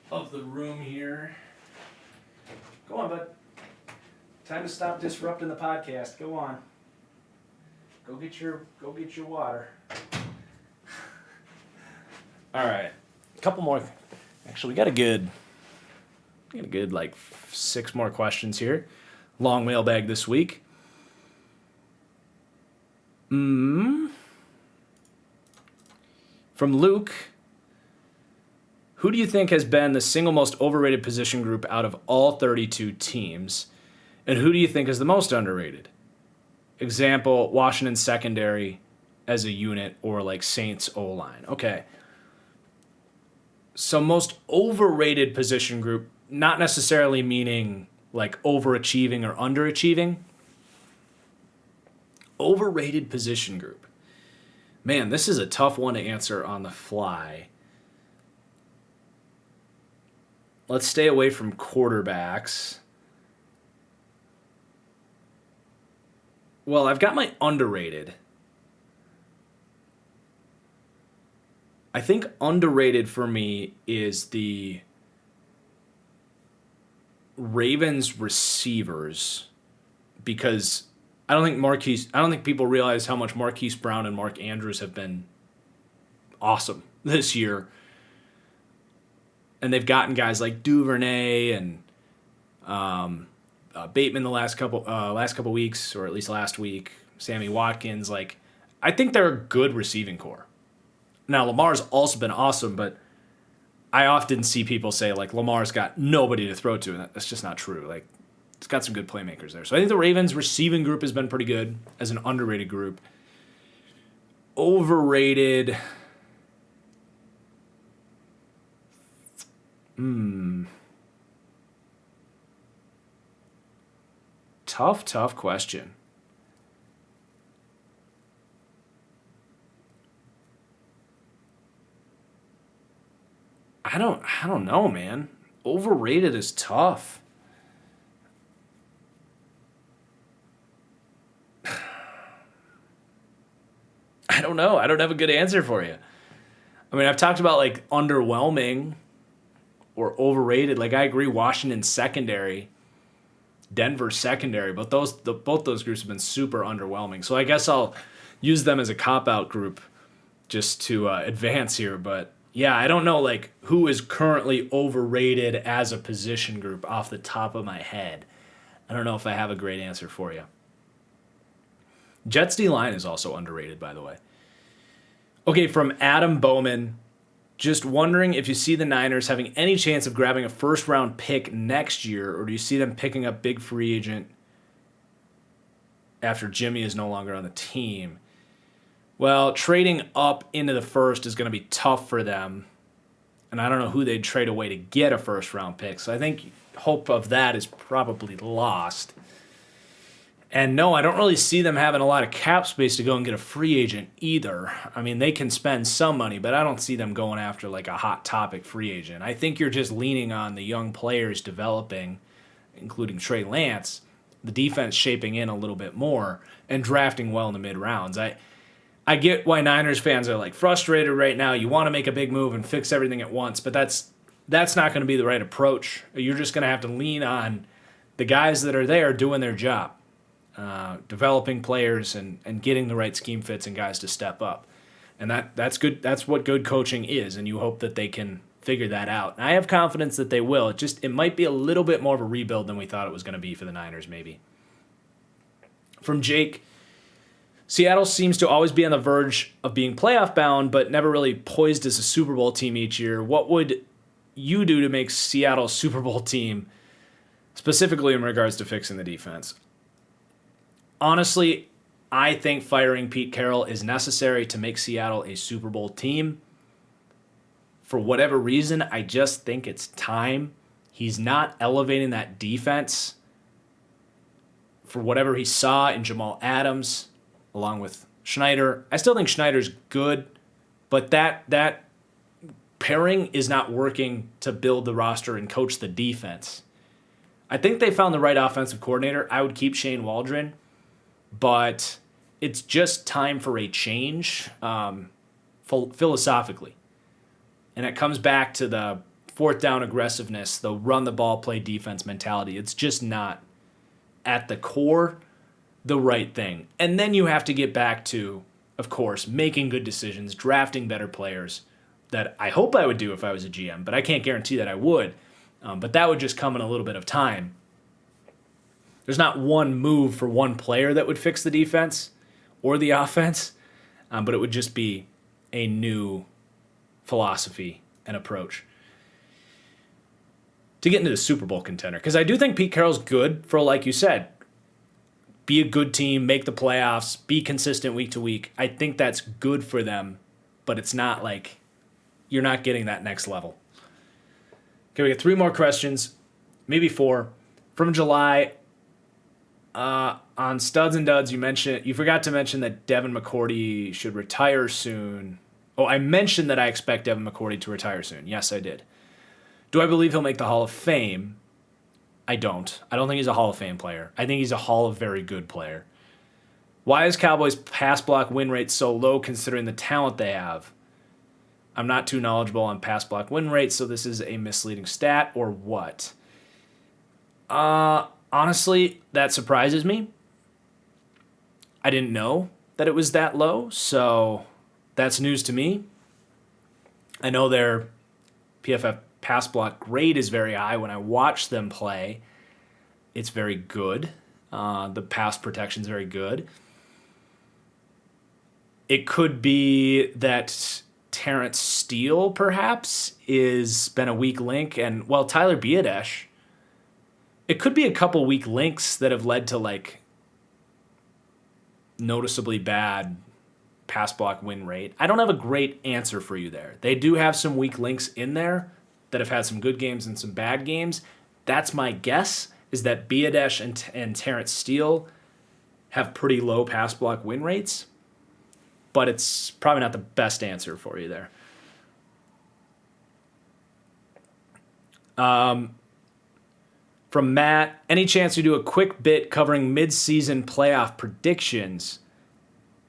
of the room here. Go on, bud. Time to stop disrupting the podcast. Go on. Go get your water. All right. A couple more. Actually, we got a good like 6 more questions here. Long mailbag this week. From Luke, who do you think has been the single most overrated position group out of all 32 teams? And who do you think is the most underrated? Example, Washington secondary as a unit, or like Saints O-line. Okay. So most overrated position group, not necessarily meaning like overachieving or underachieving. Overrated position group. Man, this is a tough one to answer on the fly. Let's stay away from quarterbacks. Well, I've got my underrated. I think underrated for me is the Ravens receivers, because I don't think people realize how much Marquise Brown and Mark Andrews have been awesome this year. And they've gotten guys like Duvernay and Bateman the last couple weeks, or at least last week, Sammy Watkins. Like, I think they're a good receiving core. Now, Lamar's also been awesome, but I often see people say, like, Lamar's got nobody to throw to, and that's just not true. Like, it's got some good playmakers there. So I think the Ravens receiving group has been pretty good as an underrated group. Overrated. Tough question. I don't know, man. Overrated is tough. I don't know. I don't have a good answer for you. I mean, I've talked about like underwhelming or overrated. Like, I agree, Washington secondary, Denver secondary, but both those groups have been super underwhelming. So I guess I'll use them as a cop-out group just to advance here. But yeah, I don't know like who is currently overrated as a position group off the top of my head. I don't know if I have a great answer for you. Jets D-line is also underrated, by the way. Okay, from Adam Bowman, just wondering if you see the Niners having any chance of grabbing a first-round pick next year, or do you see them picking up big free agent after Jimmy is no longer on the team? Well, trading up into the first is going to be tough for them, and I don't know who they'd trade away to get a first-round pick, so I think hope of that is probably lost. And no, I don't really see them having a lot of cap space to go and get a free agent either. I mean, they can spend some money, but I don't see them going after like a hot topic free agent. I think you're just leaning on the young players developing, including Trey Lance, the defense shaping in a little bit more, and drafting well in the mid-rounds. I get why Niners fans are like frustrated right now. You want to make a big move and fix everything at once, but that's not going to be the right approach. You're just going to have to lean on the guys that are there doing their job, developing players and getting the right scheme fits and guys to step up. And that's good. That's what good coaching is, and you hope that they can figure that out. And I have confidence that they will. It might be a little bit more of a rebuild than we thought it was going to be for the Niners, maybe. From Jake, Seattle seems to always be on the verge of being playoff bound, but never really poised as a Super Bowl team each year. What would you do to make Seattle a Super Bowl team, specifically in regards to fixing the defense? Honestly, I think firing Pete Carroll is necessary to make Seattle a Super Bowl team. For whatever reason, I just think it's time. He's not elevating that defense for whatever he saw in Jamal Adams, along with Schneider. I still think Schneider's good, but that pairing is not working to build the roster and coach the defense. I think they found the right offensive coordinator. I would keep Shane Waldron, but it's just time for a change philosophically. And it comes back to the fourth down aggressiveness, the run the ball, play defense mentality. It's just not at the core the right thing. And then you have to get back to, of course, making good decisions, drafting better players that I hope I would do if I was a GM, but I can't guarantee that I would. But that would just come in a little bit of time. There's not one move for one player that would fix the defense or the offense, but it would just be a new philosophy and approach to get into the Super Bowl contender. Because I do think Pete Carroll's good for, like you said, be a good team, make the playoffs, be consistent week to week. I think that's good for them, but it's not like you're not getting that next level. Okay, we got 3 more questions, maybe 4. From July, on Studs and Duds, you forgot to mention that Devin McCourty should retire soon. Oh, I mentioned that I expect Devin McCourty to retire soon. Yes, I did. Do I believe he'll make the Hall of Fame? I don't. I don't think he's a Hall of Fame player. I think he's a Hall of Very Good player. Why is Cowboys' pass block win rate so low considering the talent they have? I'm not too knowledgeable on pass block win rates, so this is a misleading stat or what? Honestly, that surprises me. I didn't know that it was that low, so that's news to me. I know their PFF pass block grade is very high. When I watch them play, it's very good. The pass protection is very good. It could be that Terrence Steele, perhaps, is been a weak link. And, well, Tyler Biadasz, it could be a couple weak links that have led to, like, noticeably bad pass block win rate. I don't have a great answer for you there. They do have some weak links in there that have had some good games and some bad games. That's my guess, is that Biadasz and Terrence Steele have pretty low pass block win rates, but it's probably not the best answer for you there. From Matt, any chance you do a quick bit covering mid-season playoff predictions?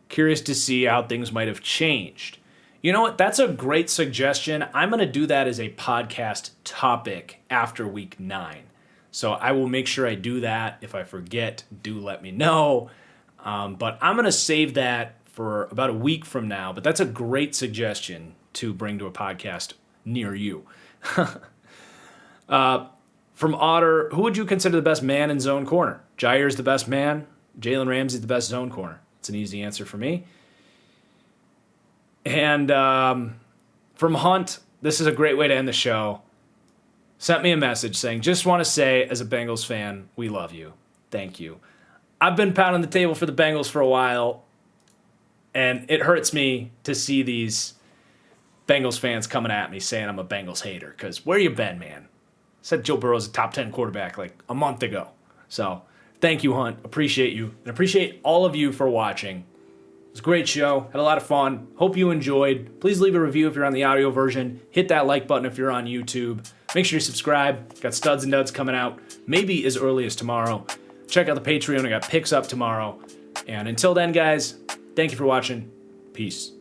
Curious to see how things might have changed. You know what? That's a great suggestion. I'm going to do that as a podcast topic after week 9. So I will make sure I do that. If I forget, do let me know. But I'm going to save that for about a week from now. But that's a great suggestion to bring to a podcast near you. From Otter, who would you consider the best man in zone corner? Jair's the best man. Jalen Ramsey's the best zone corner. It's an easy answer for me. And from Hunt, this is a great way to end the show. Sent me a message saying, just want to say, as a Bengals fan, we love you. Thank you. I've been pounding the table for the Bengals for a while, and it hurts me to see these Bengals fans coming at me saying I'm a Bengals hater, because where you been, man? Said Joe Burrow's a top 10 quarterback like a month ago. So thank you, Hunt. Appreciate you. And appreciate all of you for watching. It was a great show. Had a lot of fun. Hope you enjoyed. Please leave a review if you're on the audio version. Hit that like button if you're on YouTube. Make sure you subscribe. Got Studs and Duds coming out maybe as early as tomorrow. Check out the Patreon. I got picks up tomorrow. And until then, guys, thank you for watching. Peace.